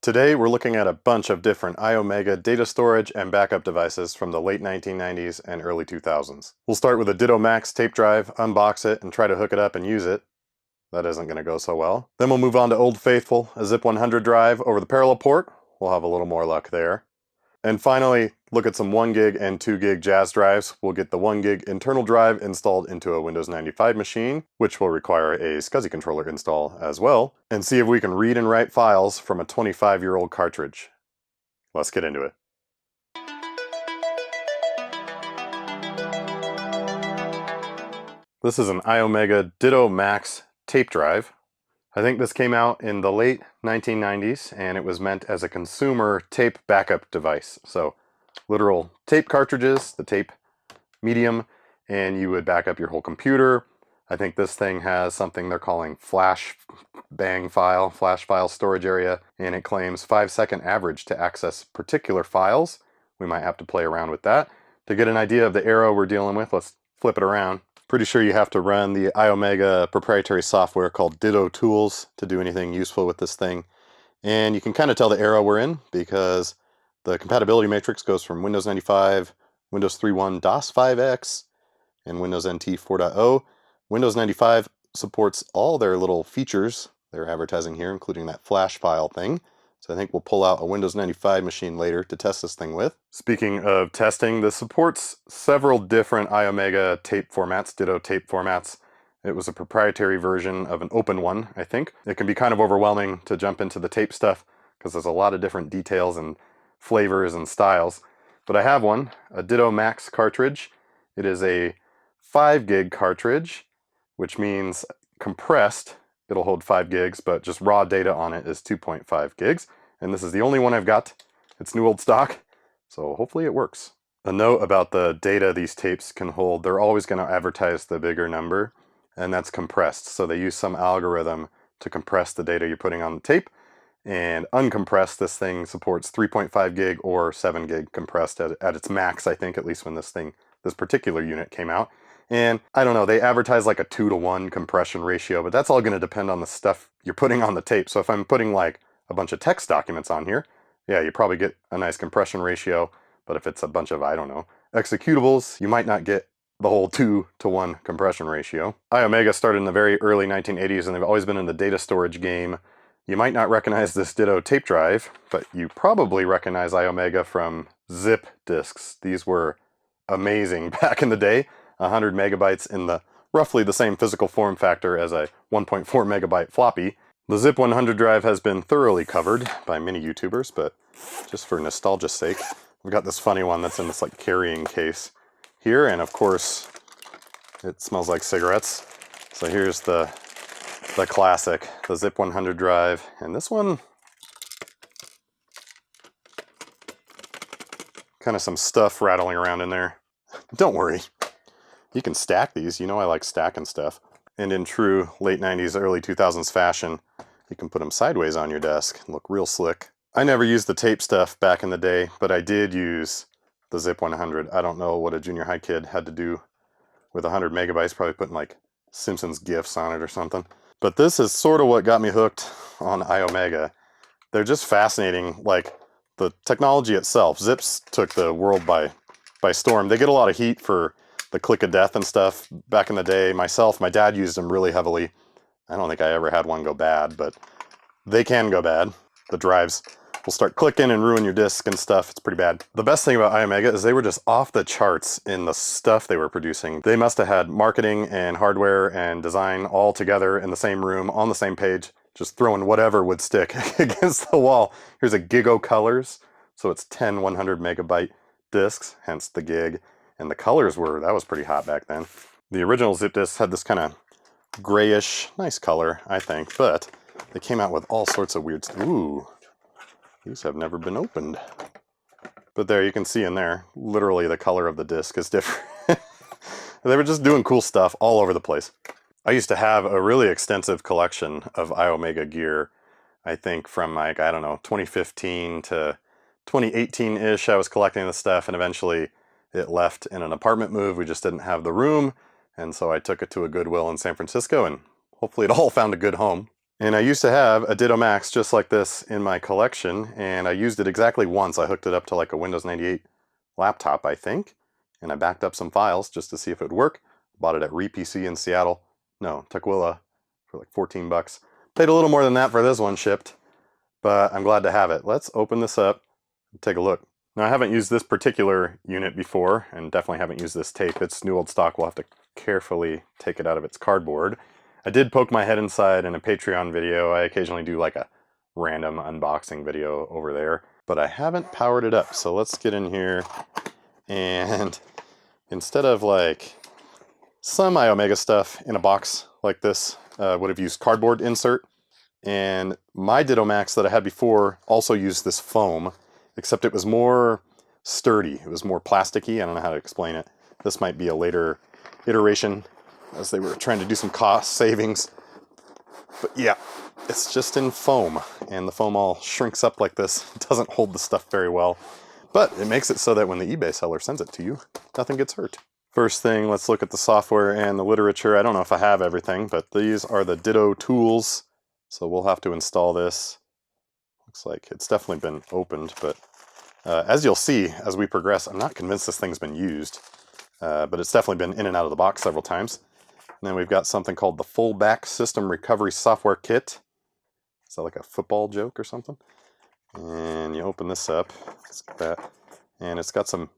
Today we're looking at a bunch of different Iomega data storage and backup devices from the late 1990s and early 2000s. We'll start with a Ditto Max tape drive, unbox it, and try to hook it up and use it. That isn't going to go so well. Then we'll move on to Old Faithful, a Zip 100 drive over the parallel port. We'll have a little more luck there. And finally, look at some 1 gig and 2 gig Jaz drives. We'll get the 1 gig internal drive installed into a Windows 95 machine, which will require a SCSI controller install as well, and see if we can read and write files from a 25-year-old cartridge. Let's get into it. This is an Iomega Ditto Max tape drive. I think this came out in the late 1990s, and it was meant as a consumer tape backup device. So literal tape cartridges, the tape medium, and you would back up your whole computer. I think this thing has something they're calling flash file storage area, and it claims 5-second average to access particular files. We might have to play around with that. To get an idea of the era we're dealing with, let's flip it around. Pretty sure you have to run the Iomega proprietary software called Ditto Tools to do anything useful with this thing. And you can kind of tell the era we're in because the compatibility matrix goes from Windows 95, Windows 3.1 DOS 5X, and Windows NT 4.0. Windows 95 supports all their little features they're advertising here, including that flash file thing. So I think we'll pull out a Windows 95 machine later to test this thing with. Speaking of testing, this supports several different Iomega tape formats, Ditto tape formats. It was a proprietary version of an open one, I think. It can be kind of overwhelming to jump into the tape stuff because there's a lot of different details and flavors and styles. But I have one, a Ditto Max cartridge. It is a 5 gig cartridge, which means compressed, it'll hold 5 gigs, but just raw data on it is 2.5 gigs. And this is the only one I've got. It's new old stock, so hopefully it works. A note about the data these tapes can hold, they're always going to advertise the bigger number, and that's compressed. So they use some algorithm to compress the data you're putting on the tape. And uncompressed, this thing supports 3.5 gig or 7 gig compressed at its max, I think, at least when this particular unit came out. And I don't know, they advertise like a 2-to-1 compression ratio, but that's all going to depend on the stuff you're putting on the tape. So if I'm putting like a bunch of text documents on here, yeah, you probably get a nice compression ratio. But if it's a bunch of, I don't know, executables, you might not get the whole 2-to-1 compression ratio. Iomega started in the very early 1980s, and they've always been in the data storage game. You might not recognize this Ditto tape drive, but you probably recognize Iomega from zip disks. These were amazing back in the day. 100 megabytes in roughly the same physical form factor as a 1.4 megabyte floppy. The Zip 100 drive has been thoroughly covered by many YouTubers, but just for nostalgia's sake, we've got this funny one that's in this like carrying case here, and of course it smells like cigarettes. So here's the classic, the Zip 100 drive, and this one, kind of some stuff rattling around in there. Don't worry. You can stack these, you know I like stacking stuff. And in true late 90s, early 2000s fashion, you can put them sideways on your desk and look real slick. I never used the tape stuff back in the day, but I did use the Zip 100. I don't know what a junior high kid had to do with 100 megabytes, probably putting like Simpsons GIFs on it or something. But this is sort of what got me hooked on Iomega. They're just fascinating, like the technology itself. Zips took the world by storm. They get a lot of heat for the click of death and stuff back in the day. My dad used them really heavily. I don't think I ever had one go bad, but they can go bad. The drives will start clicking and ruin your disk and stuff. It's pretty bad. The best thing about Iomega is they were just off the charts in the stuff they were producing. They must have had marketing and hardware and design all together in the same room, on the same page, just throwing whatever would stick against the wall. Here's a Gigo Colors. So it's 10 100 megabyte discs, hence the gig. And the colors that was pretty hot back then. The original zip discs had this kind of grayish, nice color, I think, but they came out with all sorts of weird stuff. Ooh, these have never been opened. But there, you can see in there, literally the color of the disc is different. They were just doing cool stuff all over the place. I used to have a really extensive collection of Iomega gear, I think from like, I don't know, 2015 to 2018-ish, I was collecting this stuff, and eventually it left in an apartment move. We just didn't have the room, and so I took it to a Goodwill in San Francisco, and hopefully it all found a good home. And I used to have a Ditto Max just like this in my collection, and I used it exactly once. I hooked it up to like a Windows 98 laptop, I think, and I backed up some files just to see if it would work. Bought it at RePC in Seattle. No, Tukwila for like 14 bucks. Paid a little more than that for this one shipped, but I'm glad to have it. Let's open this up and take a look. Now, I haven't used this particular unit before, and definitely haven't used this tape. It's new old stock. We'll have to carefully take it out of its cardboard. I did poke my head inside in a Patreon video. I occasionally do like a random unboxing video over there, but I haven't powered it up. So let's get in here, and instead of like some Iomega stuff in a box like this, would have used cardboard insert. And my Ditto Max that I had before also used this foam, except it was more sturdy. It was more plasticky. I don't know how to explain it. This might be a later iteration as they were trying to do some cost savings. But yeah, it's just in foam, and the foam all shrinks up like this. It doesn't hold the stuff very well, but it makes it so that when the eBay seller sends it to you, nothing gets hurt. First thing, let's look at the software and the literature. I don't know if I have everything, but these are the Ditto tools. So we'll have to install this. Looks like it's definitely been opened, but as you'll see as we progress, I'm not convinced this thing's been used, but it's definitely been in and out of the box several times. And then we've got something called the Full Back System Recovery Software Kit. Is that like a football joke or something? And you open this up, let's get that, and it's got some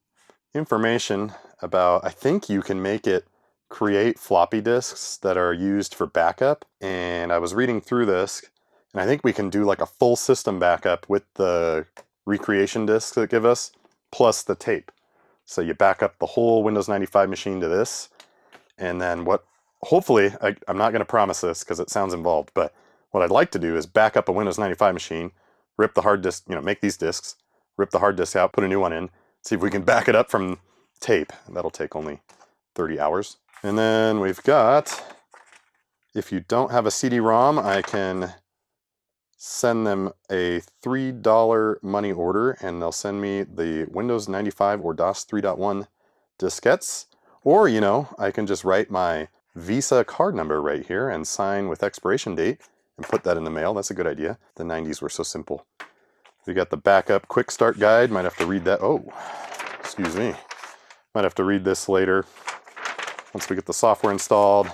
information about, I think you can make it create floppy disks that are used for backup. And I was reading through this, and I think we can do like a full system backup with the recreation disks that give us, plus the tape. So you back up the whole Windows 95 machine to this, and then hopefully, I'm not going to promise this because it sounds involved, but what I'd like to do is back up a Windows 95 machine, rip the hard disk, make these disks, rip the hard disk out, put a new one in, see if we can back it up from tape. That'll take only 30 hours. And then we've got, if you don't have a CD-ROM, I can send them a $3 money order, and they'll send me the Windows 95 or DOS 3.1 diskettes. Or, I can just write my Visa card number right here and sign with expiration date and put that in the mail. That's a good idea. The 90s were so simple. We got the backup quick start guide. Might have to read that. Oh, excuse me. Might have to read this later. Once we get the software installed,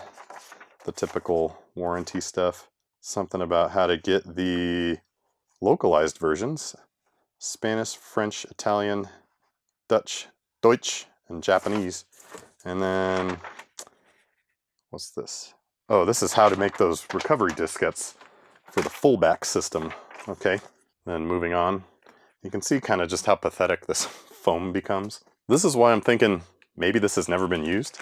the typical warranty stuff. Something about how to get the localized versions. Spanish, French, Italian, Dutch, Deutsch, and Japanese. And then, what's this? Oh, this is how to make those recovery diskettes for the fullback system. Okay, then moving on. You can see kind of just how pathetic this foam becomes. This is why I'm thinking maybe this has never been used.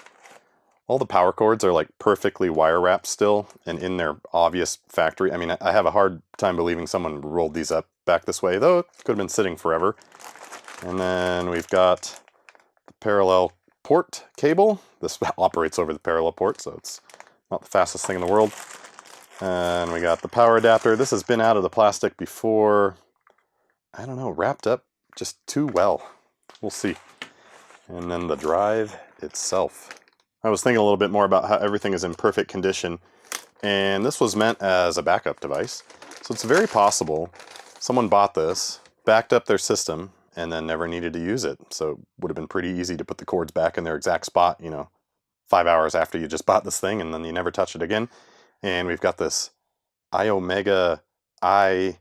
All the power cords are like perfectly wire wrapped still and in their obvious factory. I mean, I have a hard time believing someone rolled these up back this way, though it could have been sitting forever. And then we've got the parallel port cable. This operates over the parallel port, so it's not the fastest thing in the world. And we got the power adapter. This has been out of the plastic before. I don't know, wrapped up just too well. We'll see. And then the drive itself. I was thinking a little bit more about how everything is in perfect condition, and this was meant as a backup device. So it's very possible someone bought this, backed up their system, and then never needed to use it. So it would have been pretty easy to put the cords back in their exact spot, 5 hours after you just bought this thing, and then you never touch it again. And we've got this Iomega eye,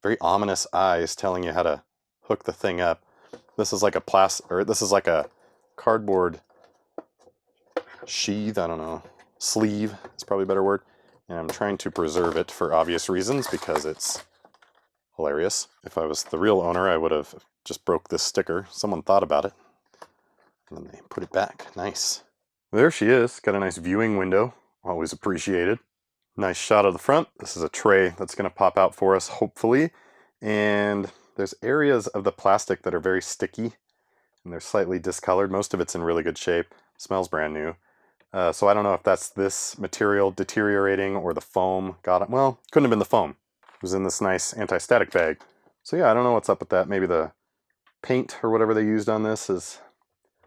very ominous eyes telling you how to hook the thing up. This is like this is like a cardboard sheath, I don't know, sleeve is probably a better word. And I'm trying to preserve it for obvious reasons because it's hilarious. If I was the real owner, I would have just broke this sticker. Someone thought about it. And then they put it back. Nice. There she is. Got a nice viewing window. Always appreciated. Nice shot of the front. This is a tray that's going to pop out for us, hopefully. And there's areas of the plastic that are very sticky and they're slightly discolored. Most of it's in really good shape. Smells brand new. So I don't know if that's this material deteriorating or the foam got it. Well, couldn't have been the foam. It was in this nice anti-static bag. So yeah, I don't know what's up with that. Maybe the paint or whatever they used on this is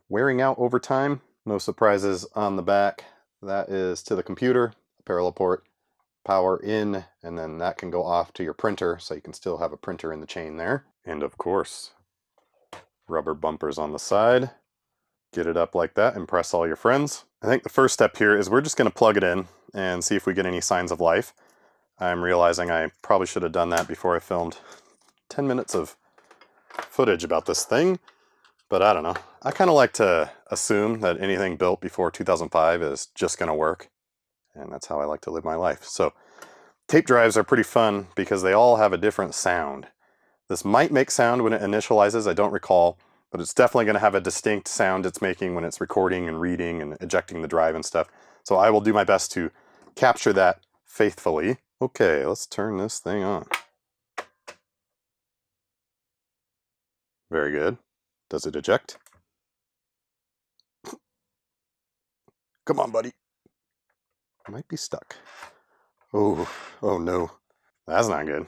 wearing out over time. No surprises on the back. That is to the computer, parallel port, power in, and then that can go off to your printer, so you can still have a printer in the chain there. And of course, rubber bumpers on the side. Get it up like that, impress all your friends. I think the first step here is we're just going to plug it in and see if we get any signs of life. I'm realizing I probably should have done that before I filmed 10 minutes of footage about this thing, but I don't know. I kind of like to assume that anything built before 2005 is just going to work, and that's how I like to live my life. So tape drives are pretty fun because they all have a different sound. This might make sound when it initializes, I don't recall, but it's definitely going to have a distinct sound it's making when it's recording and reading and ejecting the drive and stuff. So I will do my best to capture that faithfully. Okay, let's turn this thing on. Very good. Does it eject? Come on, buddy. Might be stuck. Oh, oh no. That's not good.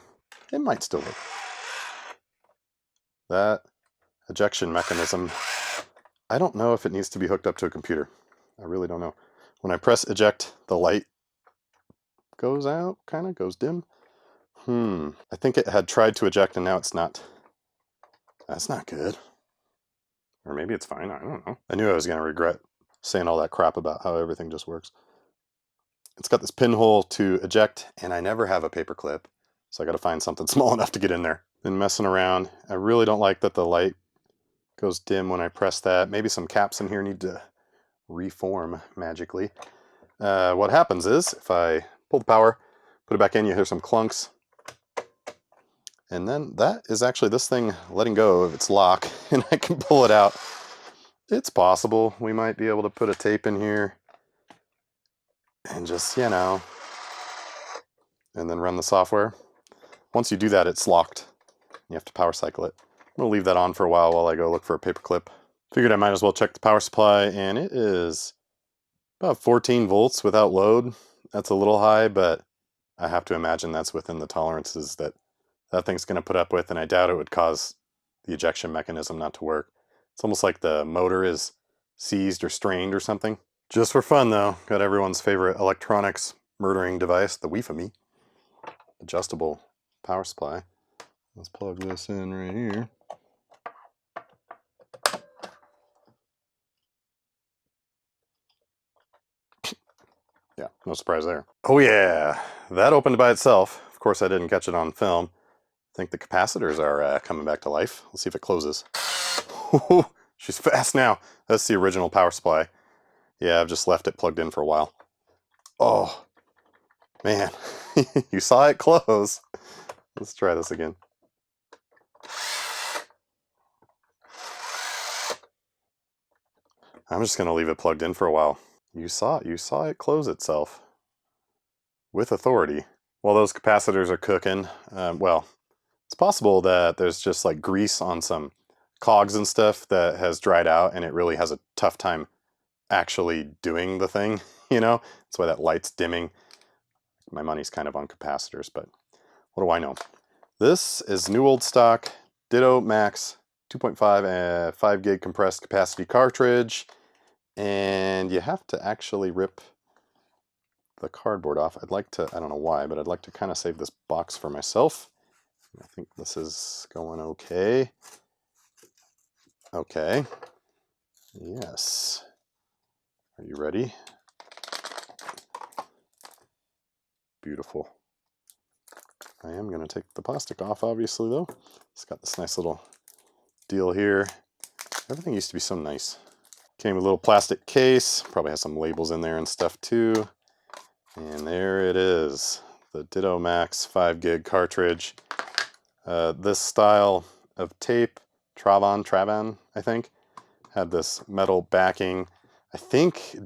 It might still work. That ejection mechanism, I don't know if it needs to be hooked up to a computer. I really don't know. When I press eject, the light goes out, kind of goes dim. I think it had tried to eject and now it's not. That's not good. Or maybe it's fine, I don't know. I knew I was going to regret saying all that crap about how everything just works. It's got this pinhole to eject, and I never have a paper clip, so I got to find something small enough to get in there. Been messing around. I really don't like that the light goes dim when I press that. Maybe some caps in here need to reform magically. What happens is, if I pull the power, put it back in, you hear some clunks. And then that is actually this thing letting go of its lock, and I can pull it out. It's possible we might be able to put a tape in here and just, you know, and then run the software. Once you do that, it's locked. You have to power cycle it. I'm going to leave that on for a while I go look for a paper clip. Figured I might as well check the power supply, and it is about 14 volts without load. That's a little high, but I have to imagine that's within the tolerances that that thing's going to put up with, and I doubt it would cause the ejection mechanism not to work. It's almost like the motor is seized or strained or something. Just for fun, though, got everyone's favorite electronics murdering device, the Wii adjustable power supply. Let's plug this in right here. Yeah, no surprise there. Oh yeah, that opened by itself. Of course, I didn't catch it on film. I think the capacitors are coming back to life. Let's see if it closes. She's fast now. That's the original power supply. Yeah, I've just left it plugged in for a while. Oh, man. You saw it close. Let's try this again. I'm just going to leave it plugged in for a while. You saw it close itself. With authority. While those capacitors are cooking, well, it's possible that there's just like grease on some cogs and stuff that has dried out and it really has a tough time actually doing the thing, you know? That's why that light's dimming. My money's kind of on capacitors, but what do I know? This is new old stock Ditto Max 2.5 5 gig compressed capacity cartridge, and you have to actually rip the cardboard off. I'd like to, I don't know why, but I'd like to kind of save this box for myself. I think this is going okay. Okay. Yes. Are you ready? Beautiful. I am going to take the plastic off, obviously, though. It's got this nice little deal here. Everything used to be so nice. Came with a little plastic case. Probably has some labels in there and stuff, too. And there it is. The Ditto Max 5 gig cartridge. This style of tape, Travan, I think, had this metal backing. I think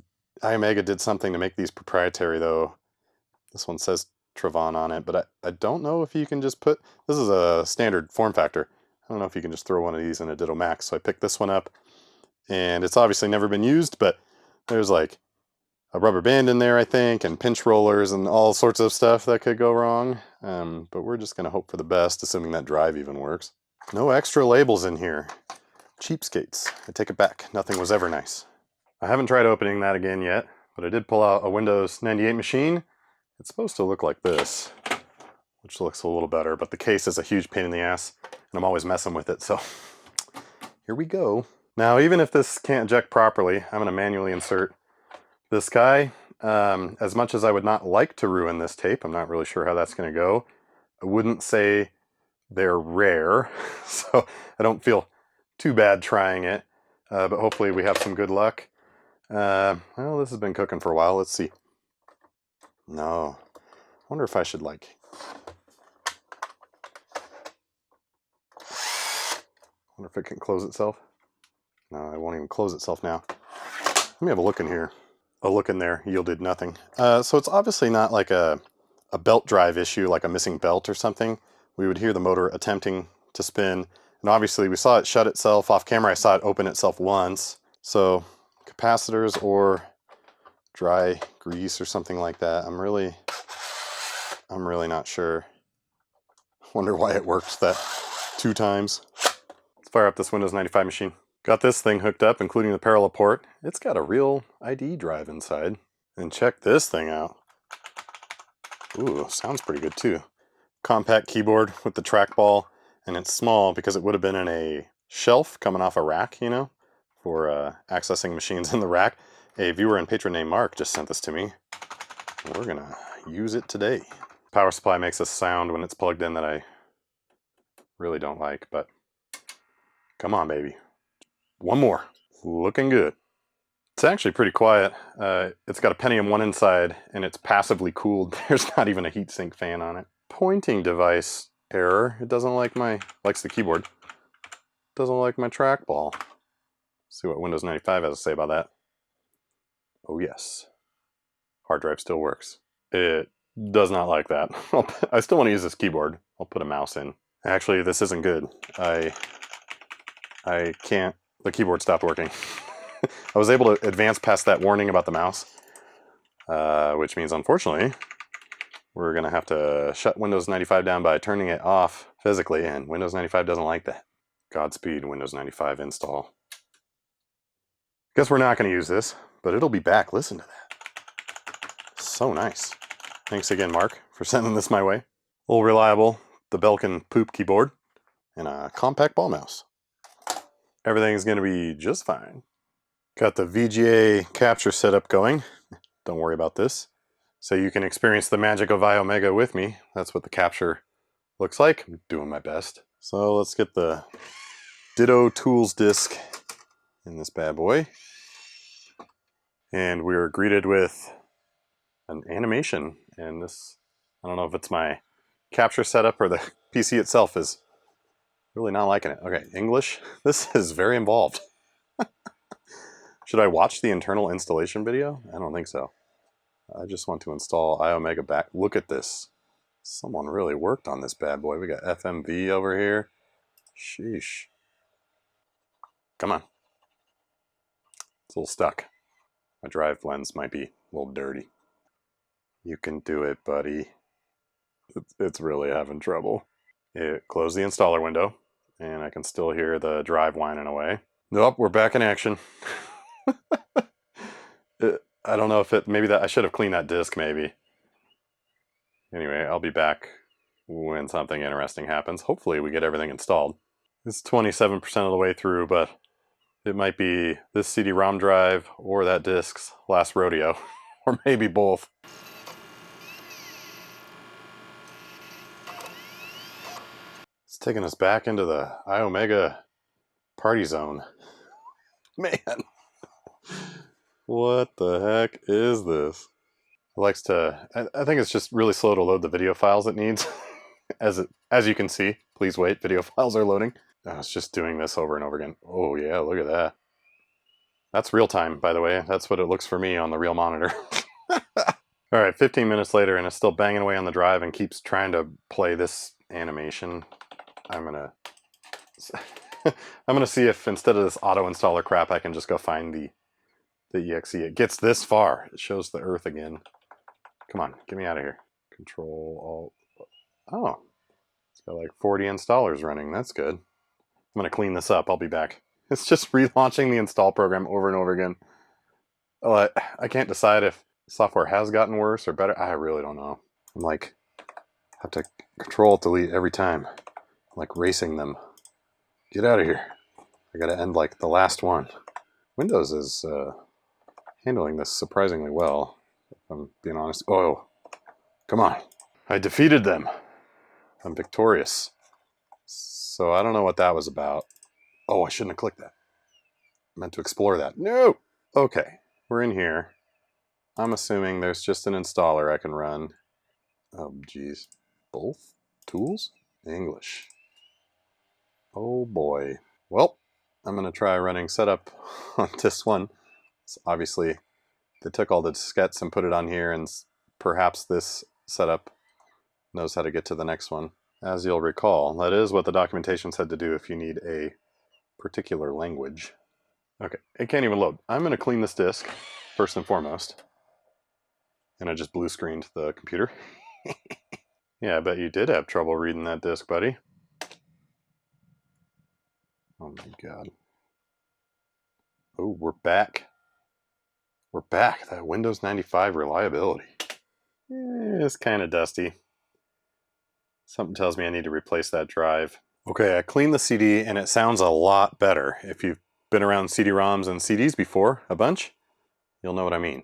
Iomega did something to make these proprietary, though. This one says Travan on it, but I don't know if you can just put, this is a standard form factor. I don't know if you can just throw one of these in a Ditto Max. So I picked this one up, and it's obviously never been used, but there's like a rubber band in there, I think, and pinch rollers and all sorts of stuff that could go wrong. But we're just gonna hope for the best, assuming that drive even works. No extra labels in here. Cheapskates. I take it back. Nothing was ever nice. I haven't tried opening that again yet, but I did pull out a Windows 98 machine It's supposed to look like this, which looks a little better, but the case is a huge pain in the ass, and I'm always messing with it, so here we go. Now, even if this can't eject properly, I'm going to manually insert this guy. As much as I would not like to ruin this tape, I'm not really sure how that's going to go. I wouldn't say they're rare, so I don't feel too bad trying it, but hopefully we have some good luck. Well, this has been cooking for a while. Let's see. No. I wonder if I should, like... I wonder if it can close itself. No, it won't even close itself now. Let me have a look in here. A look in there yielded nothing. So it's obviously not like a belt drive issue, like a missing belt or something. We would hear the motor attempting to spin. And obviously we saw it shut itself off camera. I saw it open itself once. So capacitors or dry grease or something like that. I'm really not sure. Wonder why it worked that 2 times. Let's fire up this Windows 95 machine. Got this thing hooked up, including the parallel port. It's got a real ID drive inside. And check this thing out. Ooh, sounds pretty good too. Compact keyboard with the trackball, and it's small because it would have been in a shelf coming off a rack, you know, for accessing machines in the rack. A viewer and patron named Mark just sent this to me. We're gonna use it today. Power supply makes a sound when it's plugged in that I really don't like, but come on, baby. One more. Looking good. It's actually pretty quiet. It's got a Pentium 1 inside, and it's passively cooled. There's not even a heatsink fan on it. Pointing device error. It doesn't like likes the keyboard. Doesn't like my trackball. See what Windows 95 has to say about that. Oh yes. Hard drive still works. It does not like that. I still want to use this keyboard. I'll put a mouse in. Actually, this isn't good. I can't. The keyboard stopped working. I was able to advance past that warning about the mouse, which means, unfortunately, we're going to have to shut Windows 95 down by turning it off physically, and Windows 95 doesn't like that. Godspeed, Windows 95 install. Guess we're not going to use this, but it'll be back. Listen to that. So nice. Thanks again, Mark, for sending this my way. All reliable, the Belkin Poop keyboard, and a compact ball mouse. Everything's going to be just fine. Got the VGA capture setup going. Don't worry about this. So you can experience the magic of Iomega with me. That's what the capture looks like. I'm doing my best. So let's get the Ditto Tools disc in this bad boy. And we're greeted with an animation. And this, I don't know if it's my capture setup or the PC itself is really not liking it. Okay, English. This is very involved. Should I watch the internal installation video? I don't think so. I just want to install Iomega back. Look at this. Someone really worked on this bad boy. We got FMV over here. Sheesh. Come on. It's a little stuck. My drive lens might be a little dirty. You can do it, buddy. It's really having trouble. Close the installer window, and I can still hear the drive whining away. Nope, we're back in action. I don't know if maybe that I should have cleaned that disc maybe. Anyway, I'll be back when something interesting happens. Hopefully we get everything installed. It's 27% of the way through, but it might be this CD-ROM drive or that disc's last rodeo, or maybe both. It's taking us back into the Iomega party zone. Man. What the heck is this? It likes to, I think it's just really slow to load the video files it needs. As you can see, please wait, video files are loading. Oh, it's just doing this over and over again. Oh yeah, look at that. That's real time, by the way. That's what it looks for me on the real monitor. All right, 15 minutes later, and it's still banging away on the drive and keeps trying to play this animation. I'm gonna see if instead of this auto installer crap, I can just go find the exe. It gets this far. It shows the earth again. Come on, get me out of here. Control Alt. Oh, it's got like 40 installers running. That's good. I'm gonna clean this up. I'll be back. It's just relaunching the install program over and over again. Oh, I can't decide if software has gotten worse or better. I really don't know. I'm like, have to control delete every time. I'm like racing them. Get out of here. I gotta end like the last one. Windows is handling this surprisingly well, if I'm being honest. Oh, come on. I defeated them. I'm victorious. So I don't know what that was about. Oh, I shouldn't have clicked that. I meant to explore that. No! Okay, we're in here. I'm assuming there's just an installer I can run. Oh, geez. Both tools? English. Oh, boy. Well, I'm going to try running setup on this one. So obviously, they took all the diskettes and put it on here, and perhaps this setup knows how to get to the next one. As you'll recall, that is what the documentation said to do if you need a particular language. Okay, it can't even load. I'm going to clean this disk, first and foremost. And I just blue screened the computer. Yeah, I bet you did have trouble reading that disk, buddy. Oh my god. Oh, we're back. We're back. That Windows 95 reliability. It's kind of dusty. Something tells me I need to replace that drive. Okay, I cleaned the CD and it sounds a lot better. If you've been around CD-ROMs and CDs before, a bunch, you'll know what I mean.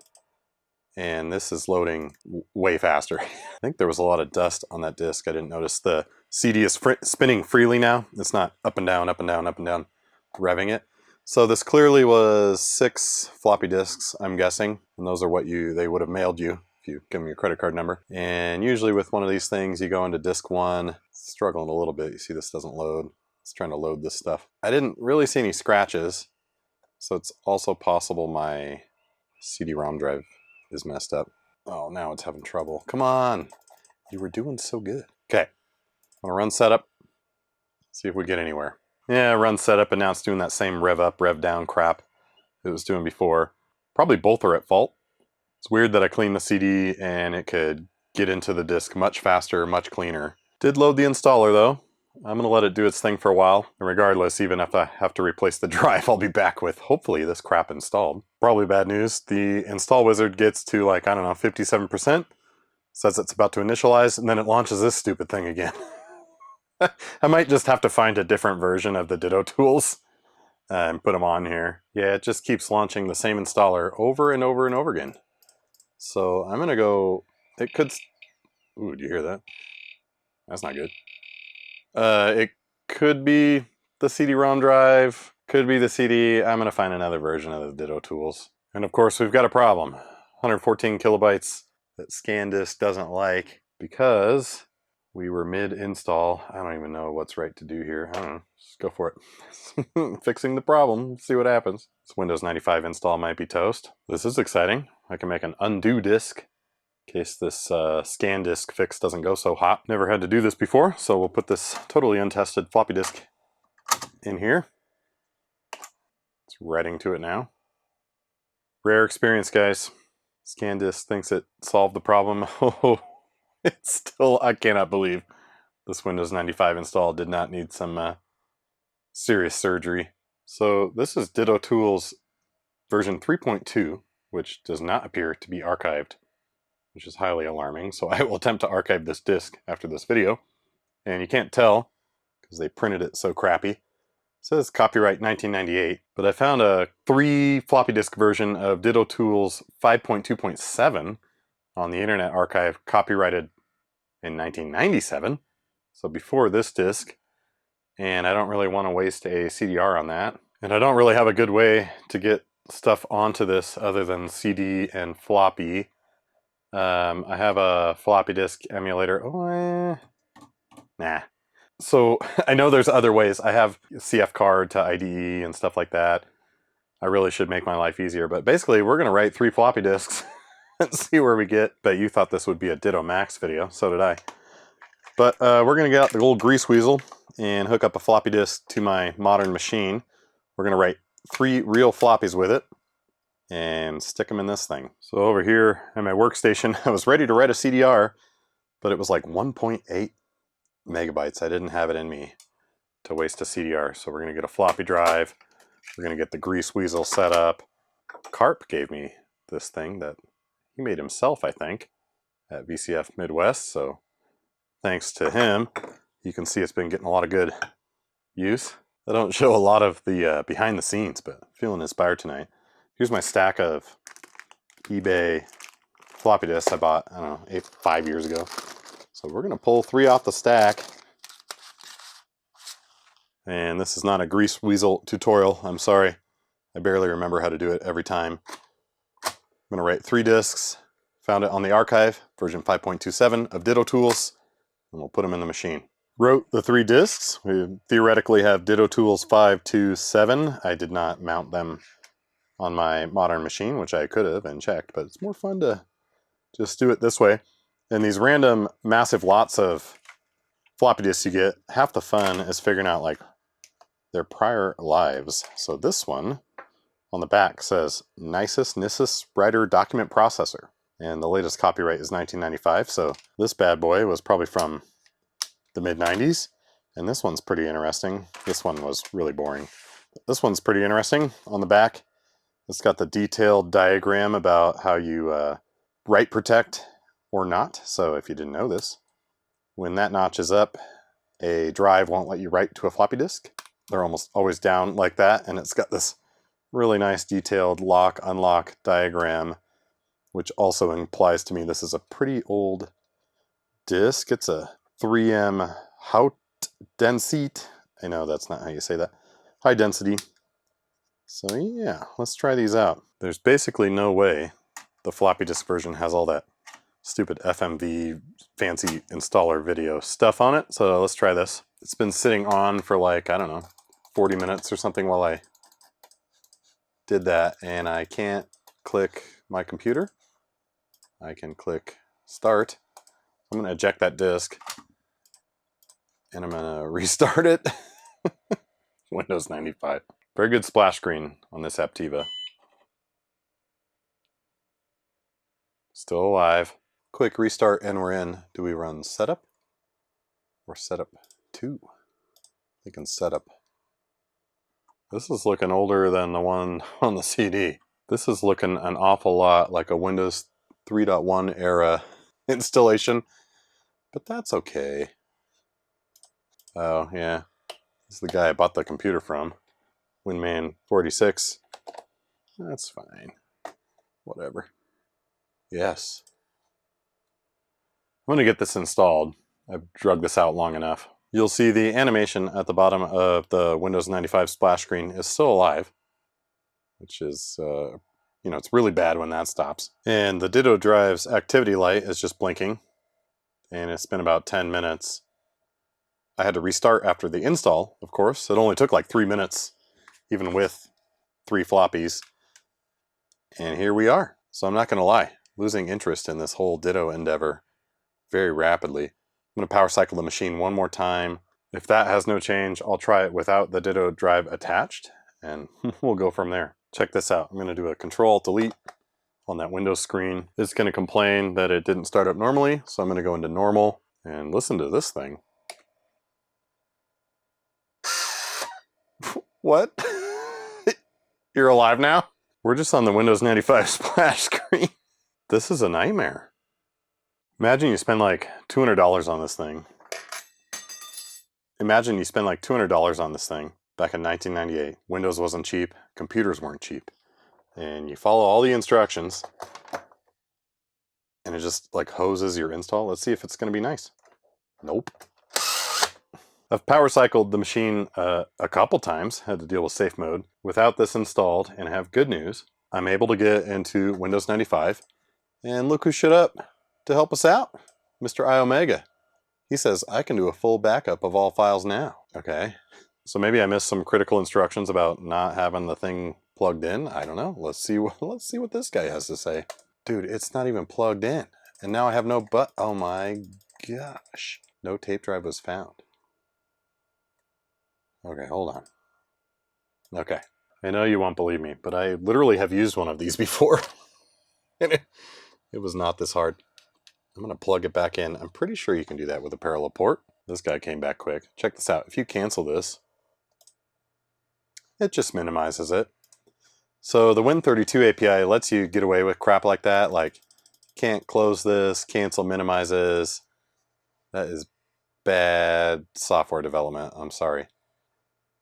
And this is loading way faster. I think there was a lot of dust on that disk. I didn't notice. The CD is spinning freely now. It's not up and down, up and down, up and down, revving it. So this clearly was 6 floppy disks, I'm guessing. And those are what they would have mailed you if you give them your credit card number. And usually with one of these things, you go into disk 1. It's struggling a little bit. You see this doesn't load. It's trying to load this stuff. I didn't really see any scratches. So it's also possible my CD-ROM drive is messed up. Oh, now it's having trouble. Come on. You were doing so good. Okay. I'm gonna run setup. See if we get anywhere. Yeah, run setup, and now it's doing that same rev up, rev down crap it was doing before. Probably both are at fault. It's weird that I cleaned the CD and it could get into the disk much faster, much cleaner. Did load the installer though. I'm gonna let it do its thing for a while. And regardless, even if I have to replace the drive, I'll be back with hopefully this crap installed. Probably bad news. The install wizard gets to like, I don't know, 57%. Says it's about to initialize, and then it launches this stupid thing again. I might just have to find a different version of the Ditto tools and put them on here. Yeah, it just keeps launching the same installer over and over and over again. So I'm gonna go, it could, ooh, do you hear that? That's not good. It could be the CD-ROM drive, could be the CD. I'm gonna find another version of the Ditto tools. And of course, we've got a problem. 114 kilobytes that ScanDisk doesn't like because we were mid-install. I don't even know what's right to do here. I don't know. Just go for it. Fixing the problem. See what happens. This Windows 95 install might be toast. This is exciting. I can make an undo disk in case this ScanDisk fix doesn't go so hot. Never had to do this before, so we'll put this totally untested floppy disk in here. It's writing to it now. Rare experience, guys. ScanDisk thinks it solved the problem. Oh, it's still, I cannot believe this Windows 95 install did not need some serious surgery. So this is Ditto Tools version 3.2, which does not appear to be archived, which is highly alarming. So I will attempt to archive this disk after this video. And you can't tell because they printed it so crappy. It says copyright 1998, but I found a 3 floppy disk version of Ditto Tools 5.2.7 on the Internet Archive, copyrighted in 1997, so before this disk, and I don't really want to waste a CDR on that, and I don't really have a good way to get stuff onto this other than CD and floppy. I have a floppy disk emulator. Nah. So I know there's other ways. I have CF card to IDE and stuff like that. I really should make my life easier, but basically we're gonna write 3 floppy disks and see where we get. Bet you thought this would be a Ditto Max video, so did I. But we're gonna get out the old grease weasel and hook up a floppy disk to my modern machine. We're gonna write 3 real floppies with it and stick them in this thing. So over here at my workstation, I was ready to write a CDR, but it was like 1.8 megabytes. I didn't have it in me to waste a CDR. So we're gonna get a floppy drive. We're gonna get the grease weasel set up. Carp gave me this thing that he made himself, I think, at VCF Midwest. So thanks to him, you can see it's been getting a lot of good use. I don't show a lot of the behind the scenes, but feeling inspired tonight. Here's my stack of eBay floppy disks I bought, I don't know, 5 years ago. So we're gonna pull 3 off the stack. And this is not a grease weasel tutorial, I'm sorry. I barely remember how to do it every time. I'm gonna write 3 disks. Found it on the archive, version 5.27 of Ditto Tools, and we'll put them in the machine. Wrote the 3 disks. We theoretically have Ditto Tools 5 to 7. I did not mount them on my modern machine, which I could have and checked, but it's more fun to just do it this way. And these random massive lots of floppy disks you get, half the fun is figuring out like their prior lives. So this one on the back says Nisus Nissus Writer Document Processor. And the latest copyright is 1995, so this bad boy was probably from the mid-90s. And this one's pretty interesting. This one was really boring. This one's pretty interesting. On the back, it's got the detailed diagram about how you write protect or not. So if you didn't know this, when that notch is up, a drive won't let you write to a floppy disk. They're almost always down like that, and it's got this really nice detailed lock unlock diagram, which also implies to me this is a pretty old disk. It's a 3M Haut Densite. I know that's not how you say that. High density. So yeah, let's try these out. There's basically no way the floppy disk version has all that stupid FMV fancy installer video stuff on it. So let's try this. It's been sitting on for like, I don't know, 40 minutes or something while I did that, and I can't click my computer. I can click start. I'm going to eject that disk and I'm going to restart it. Windows 95. Very good splash screen on this Aptiva. Still alive. Quick restart and we're in. Do we run setup or setup 2? I think in setup. This is looking older than the one on the CD. This is looking an awful lot like a Windows 3.1 era installation, but that's okay. Oh yeah, this is the guy I bought the computer from. Winman 46. That's fine. Whatever. Yes. I'm gonna get this installed. I've drug this out long enough. You'll see the animation at the bottom of the Windows 95 splash screen is still alive, which is, you know, it's really bad when that stops. And the Ditto Drives activity light is just blinking, and it's been about 10 minutes. I had to restart after the install, of course. It only took like 3 minutes, even with 3 floppies. And here we are. So I'm not gonna lie, losing interest in this whole Ditto endeavor very rapidly. I'm going to power cycle the machine one more time. If that has no change, I'll try it without the Ditto drive attached, and we'll go from there. Check this out. I'm going to do a Control-Delete on that Windows screen. It's going to complain that it didn't start up normally, so I'm going to go into Normal and listen to this thing. What? You're alive now? We're just on the Windows 95 splash screen. This is a nightmare. Imagine you spend like $200 on this thing. Imagine you spend like $200 on this thing back in 1998. Windows wasn't cheap, computers weren't cheap. And you follow all the instructions and it just like hoses your install. Let's see if it's gonna be nice. Nope. I've power cycled the machine a couple times, had to deal with safe mode. Without this installed, and I have good news, I'm able to get into Windows 95. And look who showed up to help us out, Mr. Iomega. He says, I can do a full backup of all files now. Okay, so maybe I missed some critical instructions about not having the thing plugged in. I don't know. Let's see what this guy has to say. Dude, it's not even plugged in. And now I have no oh my gosh. No tape drive was found. Okay, hold on. Okay, I know you won't believe me, but I literally have used one of these before. And it was not this hard. I'm going to plug it back in. I'm pretty sure you can do that with a parallel port. This guy came back quick. Check this out. If you cancel this, it just minimizes it. So the Win32 API lets you get away with crap like that, like Can't close this, cancel minimizes. That is bad software development. I'm sorry.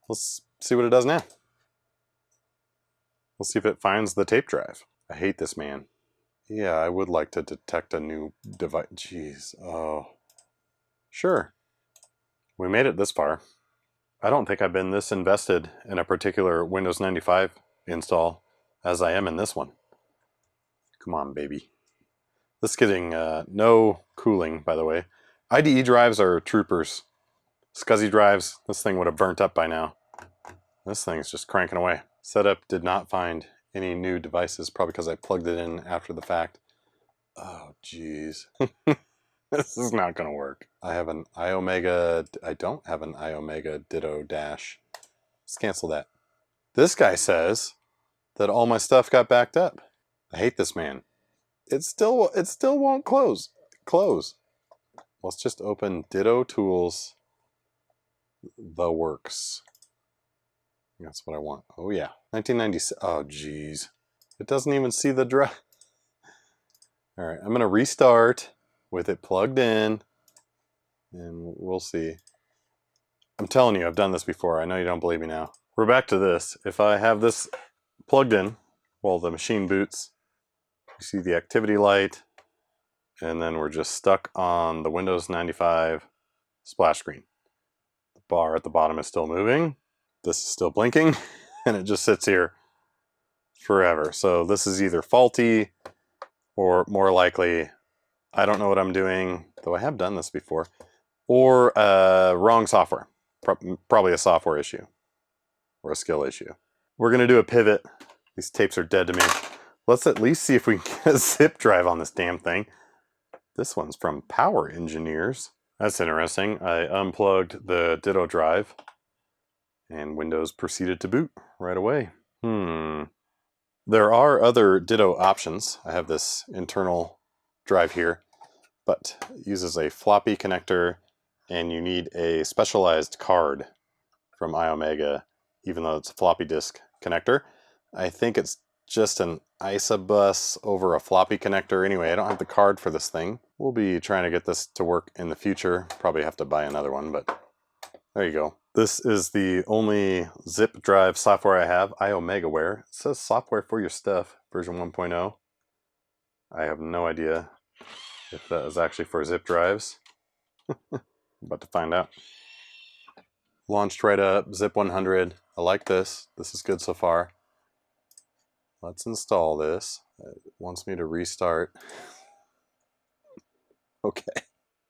Let's see what it does now. Let's see if it finds the tape drive. I hate this man. Yeah, I would like to detect a new device. Jeez. Oh. Sure. We made it this far. I don't think I've been this invested in a particular Windows 95 install as I am in this one. Come on, baby. This is getting no cooling, by the way. IDE drives are troopers. SCSI drives, this thing would have burnt up by now. This thing's just cranking away. Setup did not find any new devices, probably because I plugged it in after the fact. Oh, jeez. This is not going to work. I have an Iomega. I don't have an Iomega Ditto Dash. Let's cancel that. This guy says that all my stuff got backed up. I hate this man. It still won't close. Close. Let's just open Ditto Tools. The works. That's what I want. Oh yeah, 1996. Oh geez, it doesn't even see the drive. All right, I'm gonna restart with it plugged in, and we'll see. I'm telling you, I've done this before. I know you don't believe me now. We're back to this. If I have this plugged in while the machine boots, you see the activity light, and then we're just stuck on the Windows 95 splash screen. The bar at the bottom is still moving. This is still blinking, and it just sits here forever. So this is either faulty or more likely, I don't know what I'm doing, though I have done this before, or wrong software. Probably a software issue or a skill issue. We're going to do a pivot. These tapes are dead to me. Let's at least see if we can get a zip drive on this damn thing. This one's from Power Engineers. That's interesting. I unplugged the Ditto drive and Windows proceeded to boot right away. There are other Ditto options. I have this internal drive here, but it uses a floppy connector and you need a specialized card from Iomega, even though it's a floppy disk connector. I think it's just an ISA-bus over a floppy connector. Anyway, I don't have the card for this thing. We'll be trying to get this to work in the future. Probably have to buy another one, but there you go. This is the only zip drive software I have, IOMEGAWare. It says software for your stuff, version 1.0. I have no idea if that is actually for zip drives. About to find out. Launched right up, zip 100. I like this. This is good so far. Let's install this. It wants me to restart. Okay.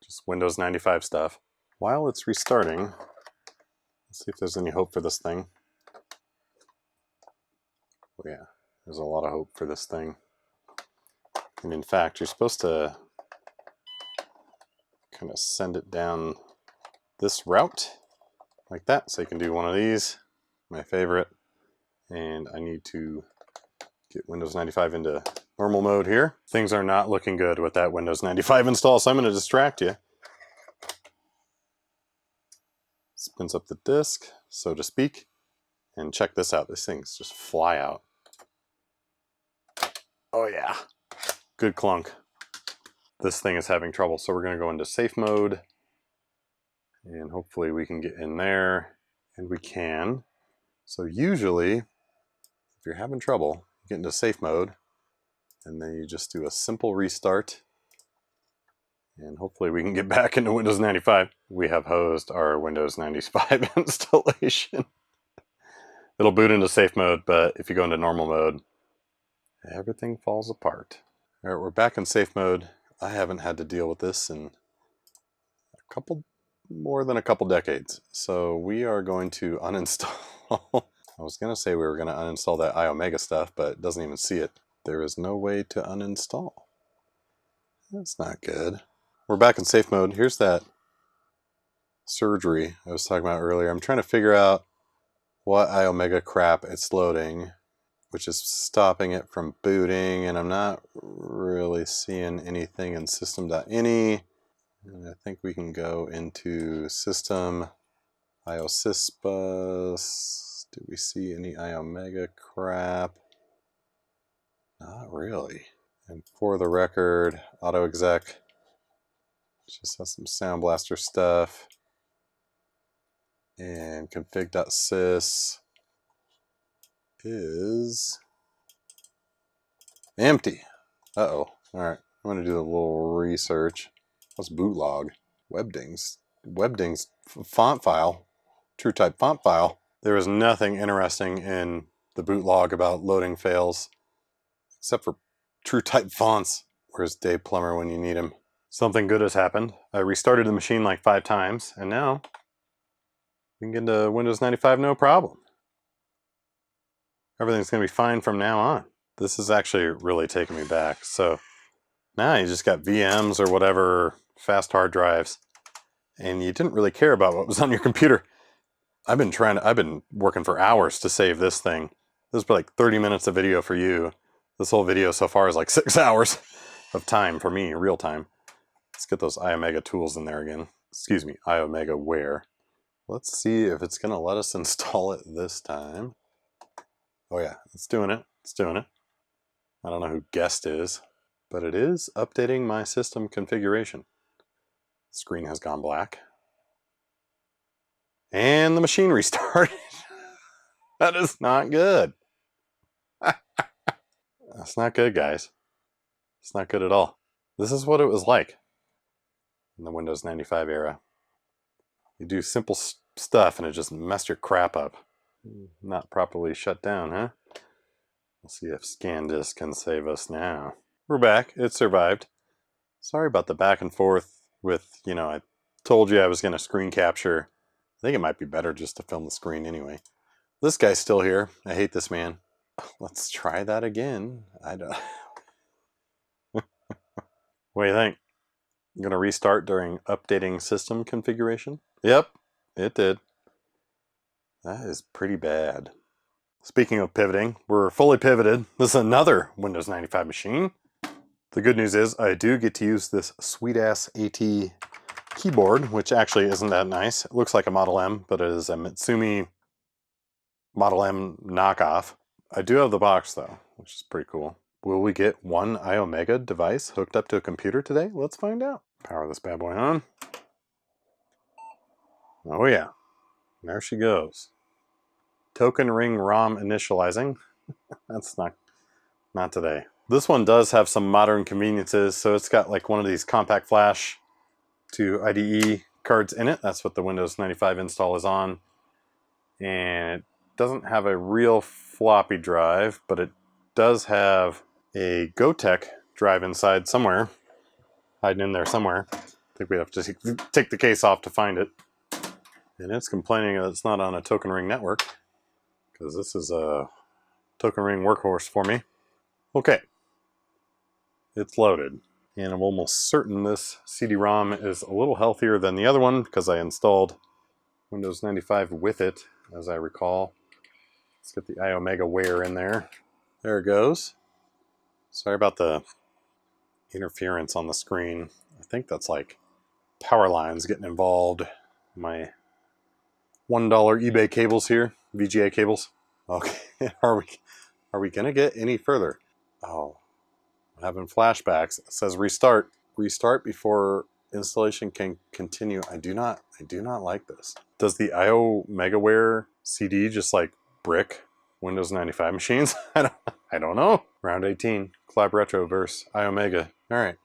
Just Windows 95 stuff. While it's restarting, let's see if there's any hope for this thing. Oh yeah, there's a lot of hope for this thing. And in fact, you're supposed to kind of send it down this route like that. So you can do one of these, my favorite. And I need to get Windows 95 into normal mode here. Things are not looking good with that Windows 95 install, so I'm going to distract you. Spins up the disk, so to speak. And check this out. These things just fly out. Oh yeah. Good clunk. This thing is having trouble, so we're going to go into safe mode. And hopefully we can get in there. And we can. So usually, if you're having trouble, you get into safe mode. And then you just do a simple restart. And hopefully we can get back into Windows 95. We have hosed our Windows 95 installation. It'll boot into safe mode, but if you go into normal mode, everything falls apart. All right, we're back in safe mode. I haven't had to deal with this in more than a couple decades. So we are going to uninstall. I was going to say we were going to uninstall that Iomega stuff, but it doesn't even see it. There is no way to uninstall. That's not good. We're back in safe mode. Here's that surgery I was talking about earlier. I'm trying to figure out what Iomega crap it's loading, which is stopping it from booting, and I'm not really seeing anything in system.ini. And I think we can go into system, IOSysBus. Do we see any Iomega crap? Not really. And for the record, auto exec just has some Sound Blaster stuff. And config.sys is empty. Uh-oh. Alright, I'm going to do a little research. What's bootlog? Webdings. Webdings font file. True type font file. There was nothing interesting in the bootlog about loading fails, except for true type fonts. Where's Dave Plummer when you need him? Something good has happened. I restarted the machine like 5 times, and now we can get into Windows 95 no problem. Everything's going to be fine from now on. This is actually really taking me back. So now you just got VMs or whatever, fast hard drives, and you didn't really care about what was on your computer. I've been working for hours to save this thing. This is like 30 minutes of video for you. This whole video so far is like 6 hours of time for me, real time. Let's get those Iomega tools in there again. Excuse me, Iomega where? Let's see if it's gonna let us install it this time. Oh yeah, it's doing it. It's doing it. I don't know who guest is, but it is updating my system configuration. The screen has gone black. And the machine restarted. That is not good. That's not good, guys. It's not good at all. This is what it was like in the Windows 95 era. You do simple stuff and it just messed your crap up. Not properly shut down, huh? We'll see if ScanDisk can save us now. We're back. It survived. Sorry about the back and forth with, I told you I was going to screen capture. I think it might be better just to film the screen anyway. This guy's still here. I hate this man. Let's try that again. I don't... What do you think? I'm going to restart during updating system configuration? Yep, it did. That is pretty bad. Speaking of pivoting, we're fully pivoted. This is another Windows 95 machine. The good news is I do get to use this sweet-ass AT keyboard, which actually isn't that nice. It looks like a Model M, but it is a Mitsumi Model M knockoff. I do have the box though, which is pretty cool. Will we get one Iomega device hooked up to a computer today? Let's find out. Power this bad boy on. Oh yeah, there she goes. Token ring ROM initializing. That's not today. This one does have some modern conveniences, so it's got like one of these compact flash to IDE cards in it. That's what the Windows 95 install is on. And it doesn't have a real floppy drive, but it does have a Gotek drive inside somewhere, hiding in there somewhere. I think we have to take the case off to find it. And it's complaining that it's not on a token ring network, because this is a token ring workhorse for me. Okay, it's loaded. And I'm almost certain this CD-ROM is a little healthier than the other one because I installed Windows 95 with it, as I recall. Let's get the Iomega Wear in there. There it goes. Sorry about the interference on the screen. I think that's like power lines getting involved. My $1 eBay cables here, VGA cables. Okay, are we gonna get any further? Oh, I'm having flashbacks. It says restart. Restart before installation can continue. I do not like this. Does the Iomega Wear CD just like brick Windows 95 machines? I don't know. Round 18, Collab Retro versus Iomega. All right.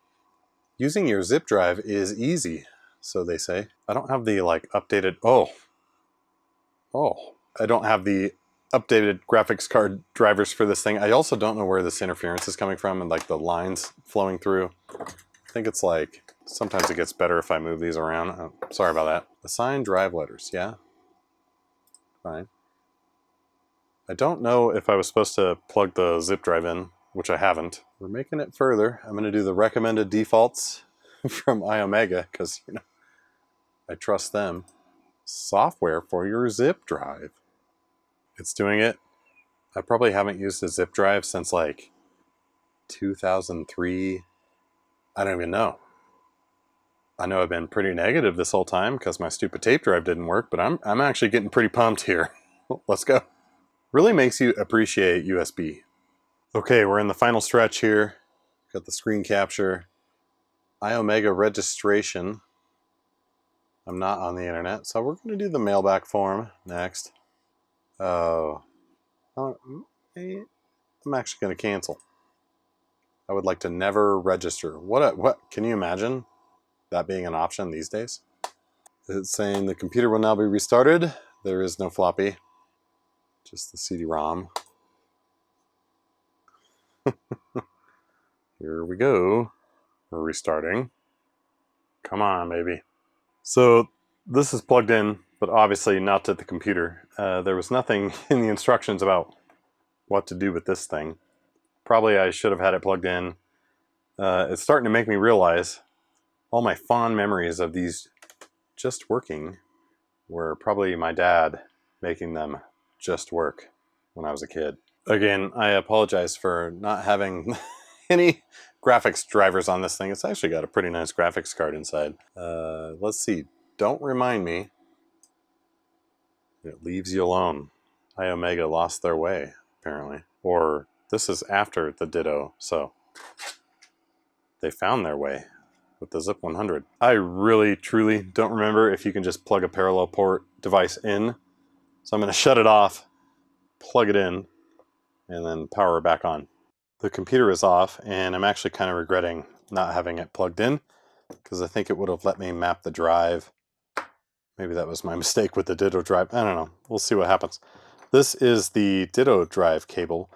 Using your zip drive is easy, so they say. I don't have the like updated, I don't have the updated graphics card drivers for this thing. I also don't know where this interference is coming from and like the lines flowing through. I think it's like, sometimes it gets better if I move these around. Oh, sorry about that. Assign drive letters, yeah? Fine. I don't know if I was supposed to plug the zip drive in, which I haven't. We're making it further. I'm gonna do the recommended defaults from Iomega, because I trust them. Software for your zip drive. It's doing it. I probably haven't used a zip drive since like 2003. I don't even know. I know I've been pretty negative this whole time because my stupid tape drive didn't work, but I'm actually getting pretty pumped here. Let's go. Really makes you appreciate USB. Okay, we're in the final stretch here. Got the screen capture. Iomega registration. I'm not on the internet, so we're going to do the mailback form next. Oh, I'm actually going to cancel. I would like to never register. What? Can you imagine that being an option these days? It's saying the computer will now be restarted. There is no floppy, just the CD-ROM. Here we go. We're restarting. Come on, baby. So this is plugged in, but obviously not to the computer. There was nothing in the instructions about what to do with this thing. Probably I should have had it plugged in. It's starting to make me realize all my fond memories of these just working were probably my dad making them just work when I was a kid. Again, I apologize for not having any graphics drivers on this thing. It's actually got a pretty nice graphics card inside. Let's see. Don't remind me. It leaves you alone. Iomega lost their way, apparently. Or this is after the Ditto, so they found their way with the Zip 100. I really, truly don't remember if you can just plug a parallel port device in. So I'm going to shut it off, plug it in, and then power it back on. The computer is off, and I'm actually kind of regretting not having it plugged in, because I think it would have let me map the drive. Maybe that was my mistake with the Ditto drive. I don't know. We'll see what happens. This is the Ditto drive cable,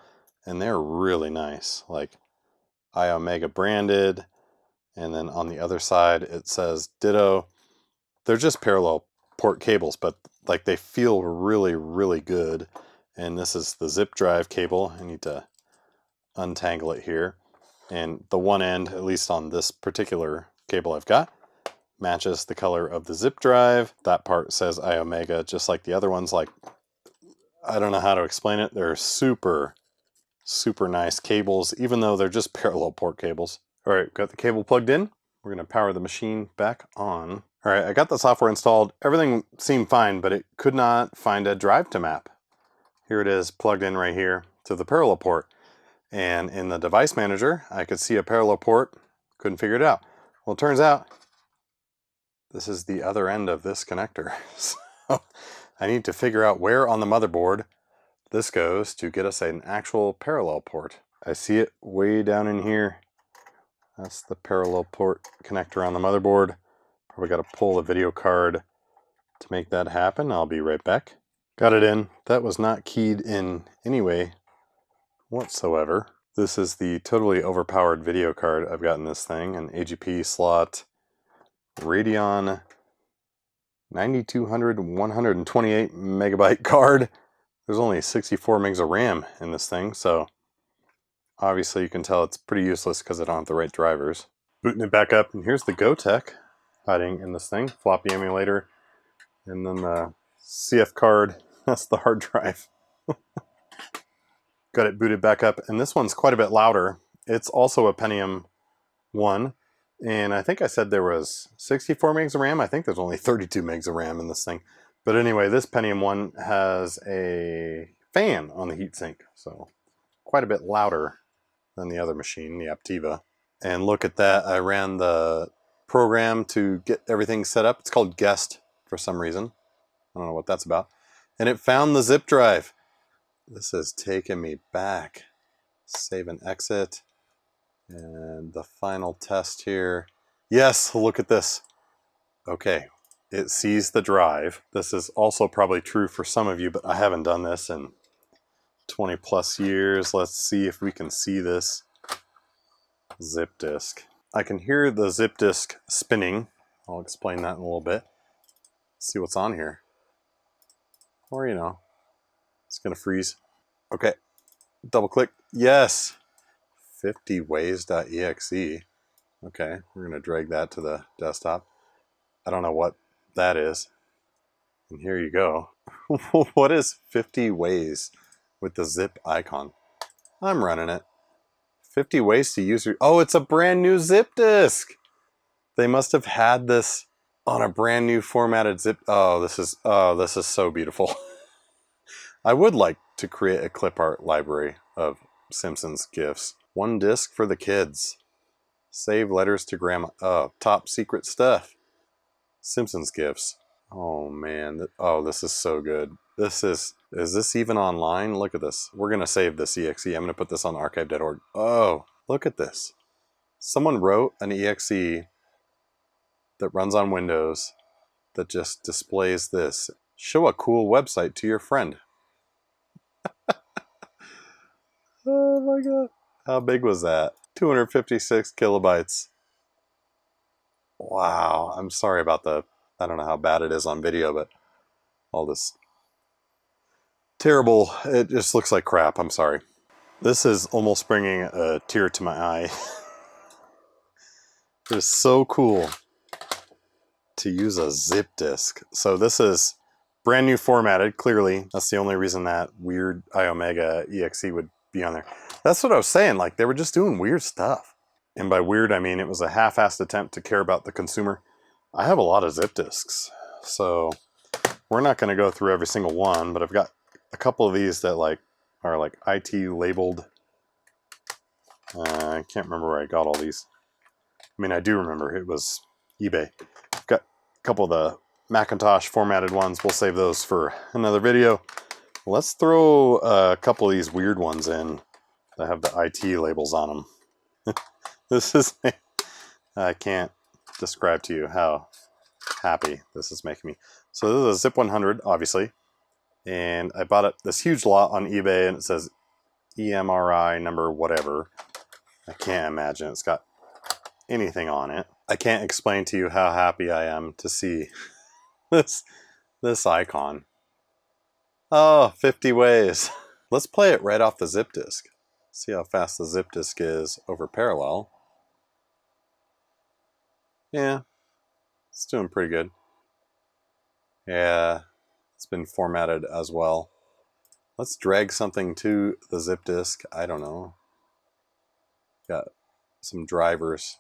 and they're really nice. Like Iomega branded, and then on the other side it says Ditto. They're just parallel port cables, but like they feel really, really good. And this is the zip drive cable. I need to untangle it here. And the one end, at least on this particular cable I've got, matches the color of the zip drive. That part says Iomega, just like the other ones. Like, I don't know how to explain it. They're super, super nice cables, even though they're just parallel port cables. All right, got the cable plugged in. We're gonna power the machine back on. All right, I got the software installed. Everything seemed fine, but it could not find a drive to map. Here it is plugged in right here to the parallel port. And in the device manager, I could see a parallel port, couldn't figure it out. Well, it turns out this is the other end of this connector. So I need to figure out where on the motherboard this goes to get us an actual parallel port. I see it way down in here. That's the parallel port connector on the motherboard. Probably got to pull the video card to make that happen. I'll be right back. Got it in. That was not keyed in any way whatsoever. This is the totally overpowered video card I've got in this thing, an AGP slot Radeon 9200 128 megabyte card. There's only 64 megs of RAM in this thing, so obviously you can tell it's pretty useless because I don't have the right drivers. Booting it back up, and here's the GoTech hiding in this thing, floppy emulator, and then the CF card, that's the hard drive. Got it booted back up, and this one's quite a bit louder. It's also a Pentium 1, and I think I said there was 64 megs of RAM. I think there's only 32 megs of RAM in this thing. But anyway, this Pentium 1 has a fan on the heatsink, so quite a bit louder than the other machine, the Aptiva. And look at that, I ran the program to get everything set up. It's called Guest for some reason. I don't know what that's about. And it found the zip drive. This is taking me back. Save and exit. And the final test here. Yes, look at this. Okay, it sees the drive. This is also probably true for some of you, but I haven't done this in 20 plus years. Let's see if we can see this zip disk. I can hear the zip disk spinning. I'll explain that in a little bit. See what's on here. Or, you know, it's gonna freeze. Okay, double click. Yes, 50ways.exe. Okay, we're gonna drag that to the desktop. I don't know what that is. And here you go. What is 50 ways with the zip icon? I'm running it. 50 ways to use your... Oh, it's a brand new zip disk. They must have had this on a brand new formatted zip. Oh, this is so beautiful. I would like to create a clip art library of Simpsons GIFs. One disc for the kids. Save letters to grandma. Oh, top secret stuff. Simpsons gifts. Oh man. Oh, this is so good. Is this even online? Look at this. We're going to save this exe. I'm going to put this on archive.org. Oh, look at this. Someone wrote an exe that runs on Windows that just displays this. Show a cool website to your friend. Oh my god. How big was that? 256 kilobytes. Wow. I'm sorry about I don't know how bad it is on video, but all this terrible, it just looks like crap. I'm sorry. This is almost bringing a tear to my eye. It is so cool to use a zip disk. So this is brand new formatted, clearly. That's the only reason that weird Iomega exe would be on there. That's what I was saying, like they were just doing weird stuff. And by weird, I mean it was a half-assed attempt to care about the consumer. I have a lot of zip disks, so we're not going to go through every single one, but I've got a couple of these that are like IT labeled. I can't remember where I got all these. I mean, I do remember it was eBay. I've got a couple of the Macintosh formatted ones. We'll save those for another video. Let's throw a couple of these weird ones in that have the IT labels on them. This is, I can't describe to you how happy this is making me. So this is a Zip 100, obviously. And I bought this huge lot on eBay, and it says EMRI number whatever. I can't imagine it's got anything on it. I can't explain to you how happy I am to see this icon. Oh, 50 ways. Let's play it right off the zip disk. See how fast the zip disk is over parallel. Yeah, it's doing pretty good. Yeah, it's been formatted as well. Let's drag something to the zip disk. I don't know. Got some drivers.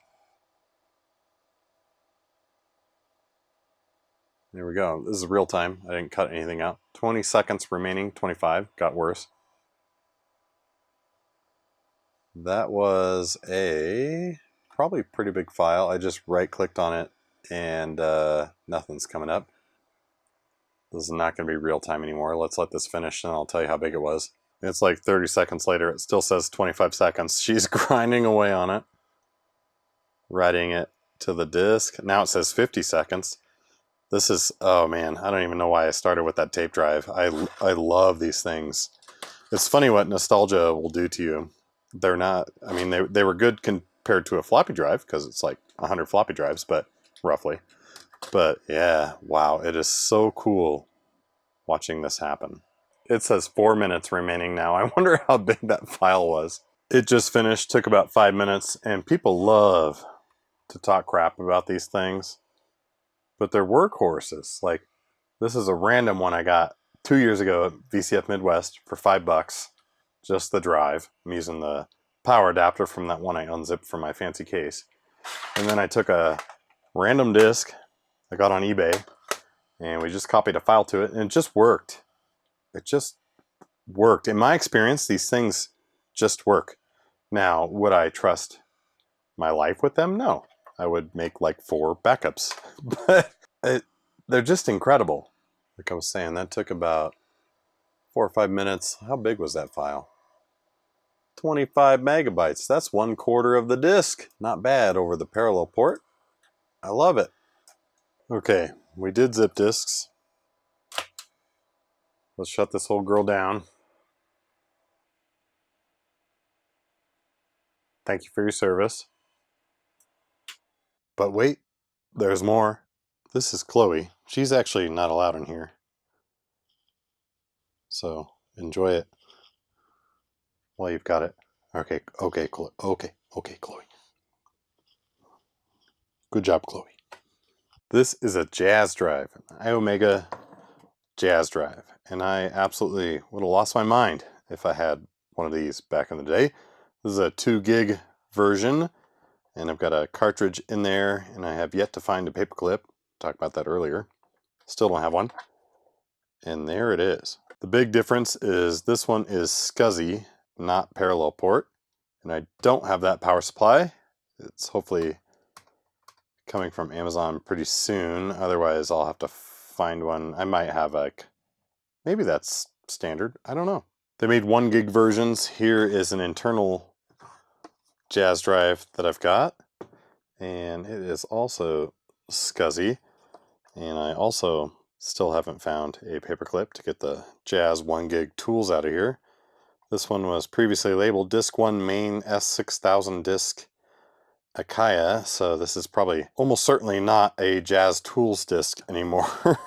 There we go. This is real time. I didn't cut anything out. 20 seconds remaining. 25. Got worse. That was a probably pretty big file. I just right-clicked on it and nothing's coming up. This is not going to be real time anymore. Let's let this finish and I'll tell you how big it was. It's like 30 seconds later. It still says 25 seconds. She's grinding away on it. Writing it to the disk. Now it says 50 seconds. This is, oh man, I don't even know why I started with that tape drive. I love these things. It's funny what nostalgia will do to you. They're not, I mean, they were good compared to a floppy drive because it's like 100 floppy drives, but roughly. But yeah, wow, it is so cool watching this happen. It says 4 minutes remaining now. I wonder how big that file was. It just finished, took about 5 minutes, and people love to talk crap about these things. But they're workhorses. Like, this is a random one I got 2 years ago at VCF Midwest for $5. Just the drive. I'm using the power adapter from that one I unzipped from my fancy case. And then I took a random disk I got on eBay, and we just copied a file to it, and it just worked. It just worked. In my experience, these things just work. Now, would I trust my life with them? No. I would make like 4 backups. But they're just incredible. Like I was saying, that took about 4 or 5 minutes. How big was that file? 25 megabytes. That's 1/4 of the disk. Not bad over the parallel port. I love it. Okay, we did zip disks. Let's shut this whole girl down. Thank you for your service. But wait, there's more. This is Chloe. She's actually not allowed in here. So enjoy it while you've got it. Okay, Chloe. Okay, Chloe. Good job, Chloe. This is a Jaz Drive, an Iomega Jaz Drive. And I absolutely would have lost my mind if I had one of these back in the day. This is a 2 gig version, and I've got a cartridge in there, and I have yet to find a paperclip. Talked about that earlier. Still don't have one. And there it is. The big difference is this one is SCSI, not parallel port. And I don't have that power supply. It's hopefully coming from Amazon pretty soon. Otherwise, I'll have to find one. I might have like, maybe that's standard. I don't know. They made 1 gig versions. Here is an internal Jaz drive that I've got. And it is also scuzzy. And I also still haven't found a paperclip to get the Jaz 1 gig tools out of here. This one was previously labeled Disc 1 Main S6000 Disc Akaya, so this is probably almost certainly not a Jaz Tools disc anymore.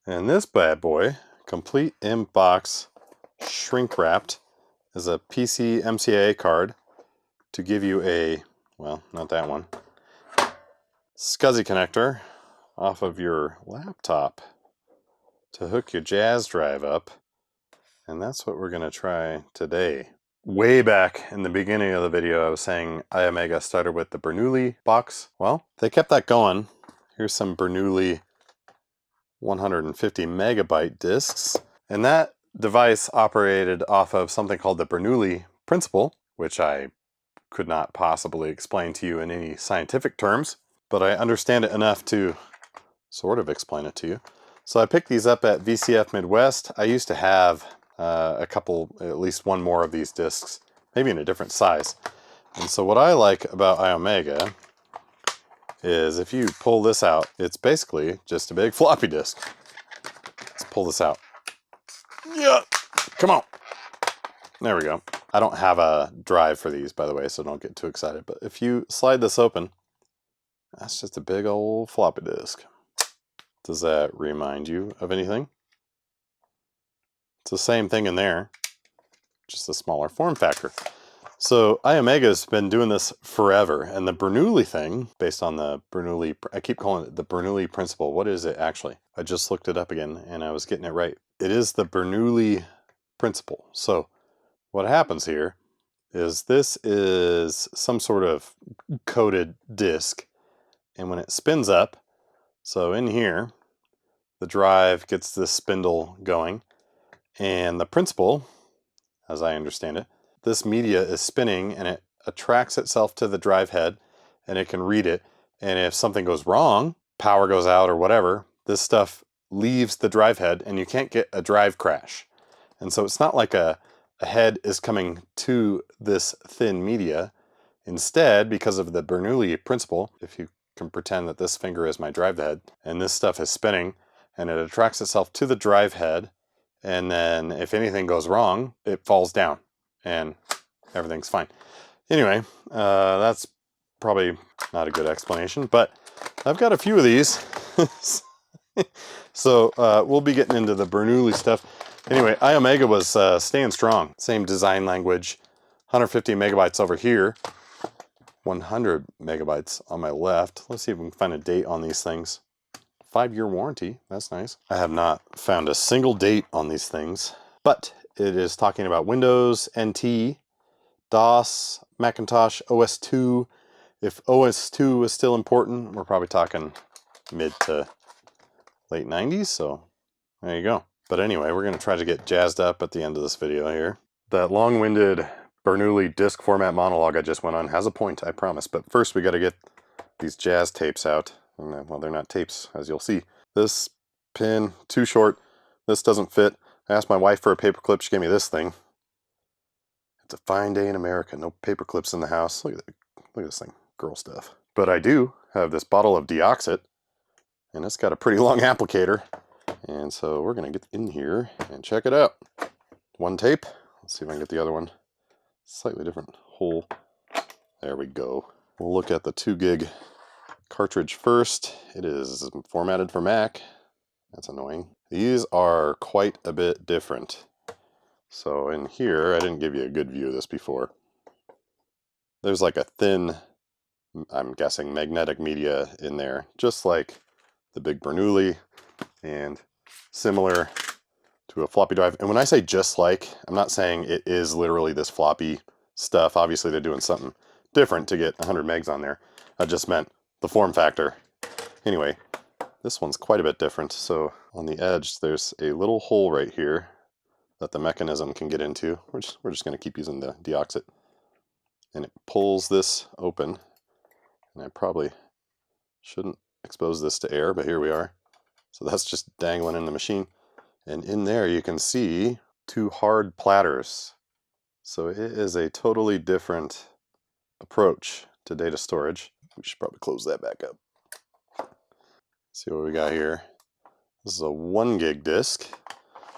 And this bad boy, complete in box, shrink wrapped, is a PC MCA card to give you a, well, not that one, SCSI connector off of your laptop to hook your Jaz drive up. And that's what we're going to try today. Way back in the beginning of the video, I was saying Iomega started with the Bernoulli box. Well, they kept that going. Here's some Bernoulli 150 megabyte discs. And that device operated off of something called the Bernoulli principle, which I could not possibly explain to you in any scientific terms, but I understand it enough to sort of explain it to you. So I picked these up at VCF Midwest. I used to have a couple, at least one more of these discs, maybe in a different size. And so what I like about Iomega is if you pull this out, it's basically just a big floppy disk. Let's pull this out. Yeah, come on. There we go. I don't have a drive for these, by the way, so don't get too excited. But if you slide this open, that's just a big old floppy disk. Does that remind you of anything? It's the same thing in there, just a smaller form factor. So Iomega's been doing this forever, and the Bernoulli thing, based on the Bernoulli, I keep calling it the Bernoulli principle. What is it actually? I just looked it up again, and I was getting it right. It is the Bernoulli principle. So what happens here is this is some sort of coated disc, and when it spins up, so in here, the drive gets this spindle going, and the principle, as I understand it, this media is spinning and it attracts itself to the drive head and it can read it. And if something goes wrong, power goes out or whatever, this stuff leaves the drive head and you can't get a drive crash. And so it's not like a head is coming to this thin media. Instead, because of the Bernoulli principle, if you can pretend that this finger is my drive head and this stuff is spinning and it attracts itself to the drive head, and then if anything goes wrong, it falls down and everything's fine. Anyway, that's probably not a good explanation, but I've got a few of these. So we'll be getting into the Bernoulli stuff. Anyway, Iomega was staying strong. Same design language, 150 megabytes over here, 100 megabytes on my left. Let's see if we can find a date on these things. 5-year warranty, that's nice. I have not found a single date on these things, but it is talking about Windows, NT, DOS, Macintosh, OS2. If OS2 is still important, we're probably talking mid to late 90s, so there you go. But anyway, we're going to try to get jazzed up at the end of this video here. That long-winded Bernoulli disc format monologue I just went on has a point, I promise. But first we got to get these Jaz tapes out. And, well, they're not tapes, as you'll see. This pin, too short. This doesn't fit. I asked my wife for a paper clip. She gave me this thing. It's a fine day in America. No paper clips in the house. Look at that. Look at this thing. Girl stuff. But I do have this bottle of deoxit, and it's got a pretty long applicator. And so we're going to get in here and check it out. One tape. Let's see if I can get the other one. Slightly different hole. There we go. We'll look at the 2 gig cartridge first. It is formatted for Mac. That's annoying. These are quite a bit different. So in here, I didn't give you a good view of this before. There's like a thin, I'm guessing, magnetic media in there, just like the big Bernoulli and similar to a floppy drive. And when I say just like, I'm not saying it is literally this floppy stuff. Obviously they're doing something different to get 100 megs on there. I just meant the form factor. Anyway, this one's quite a bit different. So on the edge, there's a little hole right here that the mechanism can get into. We're just going to keep using the deoxit. And it pulls this open. And I probably shouldn't expose this to air, but here we are. So that's just dangling in the machine. And in there you can see two hard platters. So it is a totally different approach to data storage. We should probably close that back up. See what we got here. This is a 1 gig disk.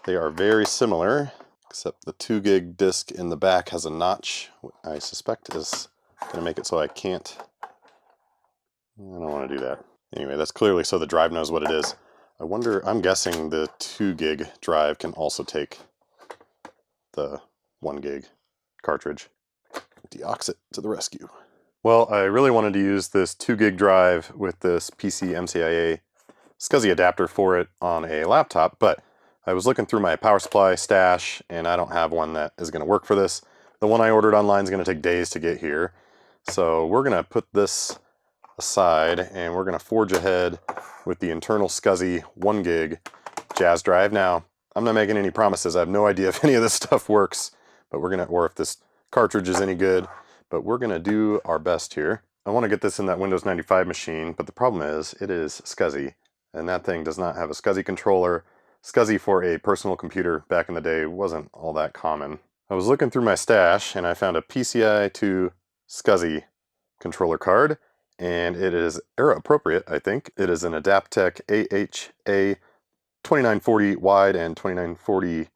They are very similar, except the 2 gig disk in the back has a notch. I suspect is going to make it so I can't. I don't want to do that. Anyway, that's clearly so the drive knows what it is. I wonder, I'm guessing the 2 gig drive can also take the 1 gig cartridge. Deoxit to the rescue. Well, I really wanted to use this 2 gig drive with this PC MCIA SCSI adapter for it on a laptop, but I was looking through my power supply stash and I don't have one that is going to work for this. The one I ordered online is going to take days to get here. So we're going to put this aside and we're going to forge ahead with the internal SCSI 1 gig Jaz drive. Now, I'm not making any promises. I have no idea if any of this stuff works, but we're going to, or if this cartridge is any good, but we're going to do our best here. I want to get this in that Windows 95 machine, but the problem is it is SCSI, and that thing does not have a SCSI controller. SCSI for a personal computer back in the day wasn't all that common. I was looking through my stash and I found a PCI to SCSI controller card, and it is era appropriate, I think. It is an Adaptec AHA 2940 wide and 2940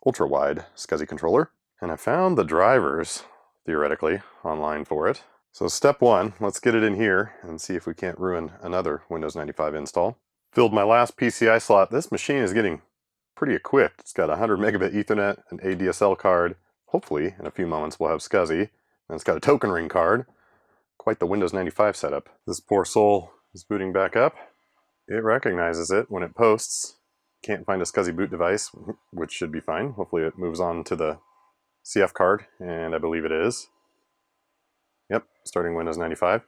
ultra wide SCSI controller. And I found the drivers, theoretically, online for it. So step one, let's get it in here and see if we can't ruin another Windows 95 install. Filled my last PCI slot. This machine is getting pretty equipped. It's got a 100 megabit Ethernet, an ADSL card. Hopefully, in a few moments, we'll have SCSI. And it's got a token ring card. Quite the Windows 95 setup. This poor soul is booting back up. It recognizes it when it posts. Can't find a SCSI boot device, which should be fine. Hopefully it moves on to the CF card, and I believe it is. Yep, starting Windows 95.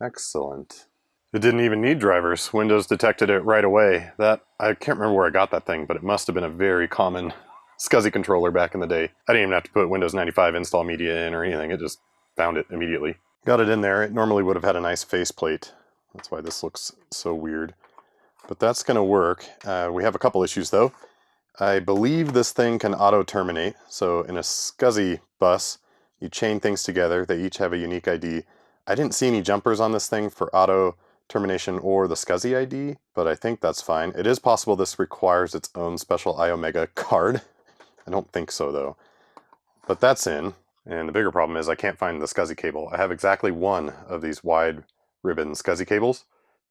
Excellent. It didn't even need drivers. Windows detected it right away. I can't remember where I got that thing, but it must have been a very common SCSI controller back in the day. I didn't even have to put Windows 95 install media in or anything. It just found it immediately. Got it in there. It normally would have had a nice faceplate. That's why this looks so weird. But that's going to work. We have a couple issues though. I believe this thing can auto-terminate. So in a SCSI bus, you chain things together. They each have a unique ID. I didn't see any jumpers on this thing for auto-termination or the SCSI ID, but I think that's fine. It is possible this requires its own special Iomega card. I don't think so though. But that's in. And the bigger problem is I can't find the SCSI cable. I have exactly one of these wide ribbon SCSI cables,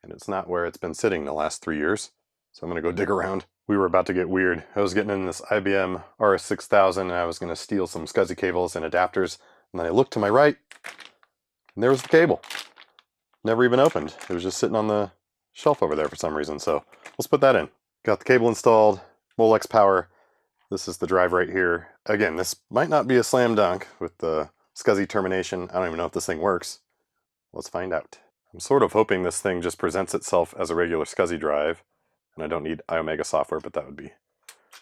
and it's not where it's been sitting the last 3 years. So I'm going to go dig around. We were about to get weird. I was getting in this IBM RS6000 and I was going to steal some SCSI cables and adapters. And then I looked to my right and there was the cable. Never even opened. It was just sitting on the shelf over there for some reason. So let's put that in. Got the cable installed, Molex power. This is the drive right here. Again, this might not be a slam dunk with the SCSI termination. I don't even know if this thing works. Let's find out. I'm sort of hoping this thing just presents itself as a regular SCSI drive, and I don't need Iomega software, but that would be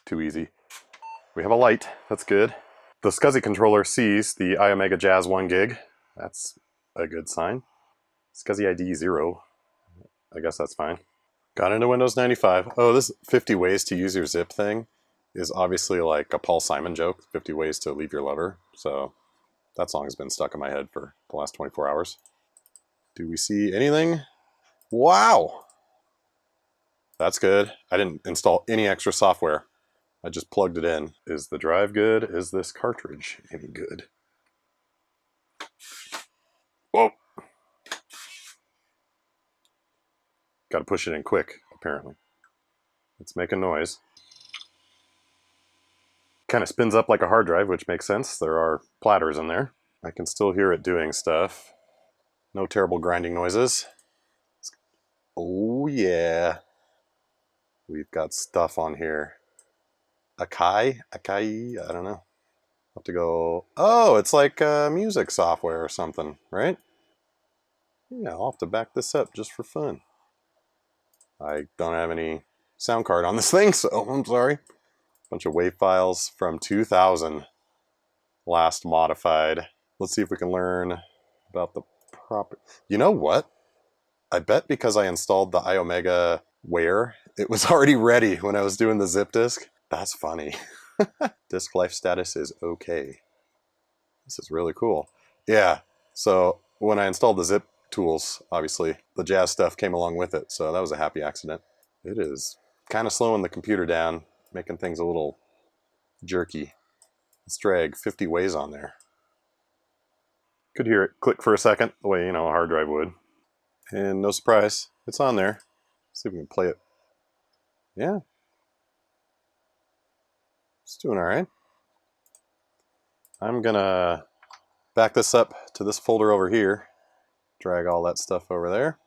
too easy. We have a light. That's good. The SCSI controller sees the Iomega Jaz 1 gig. That's a good sign. SCSI ID 0. I guess that's fine. Got into Windows 95. Oh, this 50 ways to use your zip thing is obviously like a Paul Simon joke, 50 ways to leave your lover. So that song has been stuck in my head for the last 24 hours. Do we see anything? Wow! That's good. I didn't install any extra software. I just plugged it in. Is the drive good? Is this cartridge any good? Whoa! Gotta push it in quick, apparently. It's making noise. Kind of spins up like a hard drive, which makes sense. There are platters in there. I can still hear it doing stuff. No terrible grinding noises. Oh yeah. We've got stuff on here. Akai? I don't know. I'll have to go. Oh, it's like music software or something, right? Yeah, I'll have to back this up just for fun. I don't have any sound card on this thing, so I'm sorry. Bunch of WAV files from 2000. Last modified. Let's see if we can learn about the proper. You know what? I bet because I installed the Iomega Wear, it was already ready when I was doing the zip disk. That's funny. Disk life status is okay. This is really cool. Yeah, so when I installed the zip tools, obviously, the Jazz stuff came along with it, so that was a happy accident. It is kind of slowing the computer down, making things a little jerky. Let's drag 50 ways on there. Could hear it click for a second, the way, a hard drive would. And no surprise, it's on there. Let's see if we can play it. Yeah. It's doing all right. I'm gonna back this up to this folder over here. Drag all that stuff over there.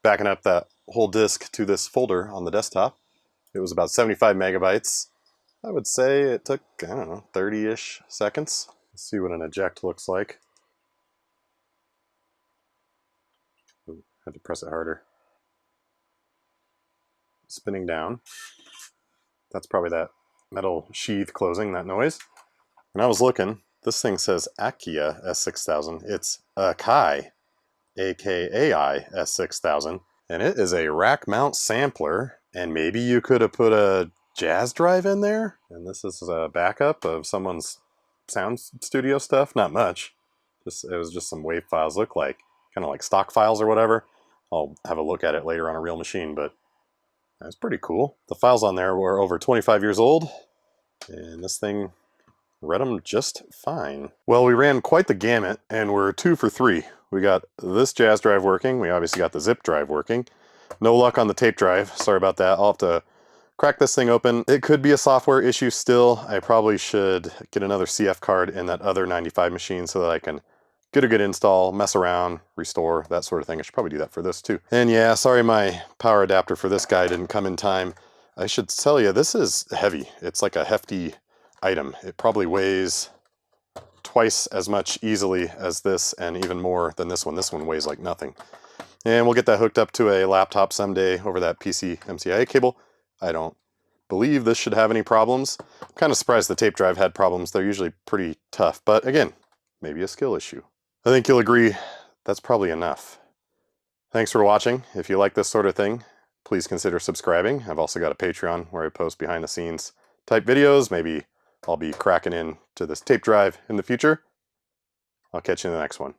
Backing up that whole disk to this folder on the desktop. It was about 75 megabytes. I would say it took, 30-ish seconds. Let's see what an eject looks like. Ooh, had to press it harder. Spinning down. That's probably that metal sheath closing, that noise. And I was looking, this thing says Akia S6000. It's Akai, AKAI S6000. And it is a rack mount sampler. And maybe you could have put a Jazz drive in there. And this is a backup of someone's sound studio stuff. Not much. It was just some WAV files. Look like kind of like stock files or whatever. I'll have a look at it later on a real machine, but that's pretty cool. The files on there were over 25 years old, and this thing read them just fine. Well, we ran quite the gamut, and we're 2 for 3. We got this Jazz drive working. We obviously got the zip drive working. No luck on the tape drive. Sorry about that. I'll have to crack this thing open. It could be a software issue still. I probably should get another CF card in that other 95 machine so that I can get a good install, mess around, restore, that sort of thing. I should probably do that for this too. And yeah, sorry my power adapter for this guy didn't come in time. I should tell you, this is heavy. It's like a hefty item. It probably weighs twice as much easily as this and even more than this one. This one weighs like nothing. And we'll get that hooked up to a laptop someday over that PC MCIA cable. I don't believe this should have any problems. I'm kind of surprised the tape drive had problems. They're usually pretty tough, but again, maybe a skill issue. I think you'll agree that's probably enough. Thanks for watching. If you like this sort of thing, please consider subscribing. I've also got a Patreon where I post behind the scenes type videos. Maybe I'll be cracking into this tape drive in the future. I'll catch you in the next one.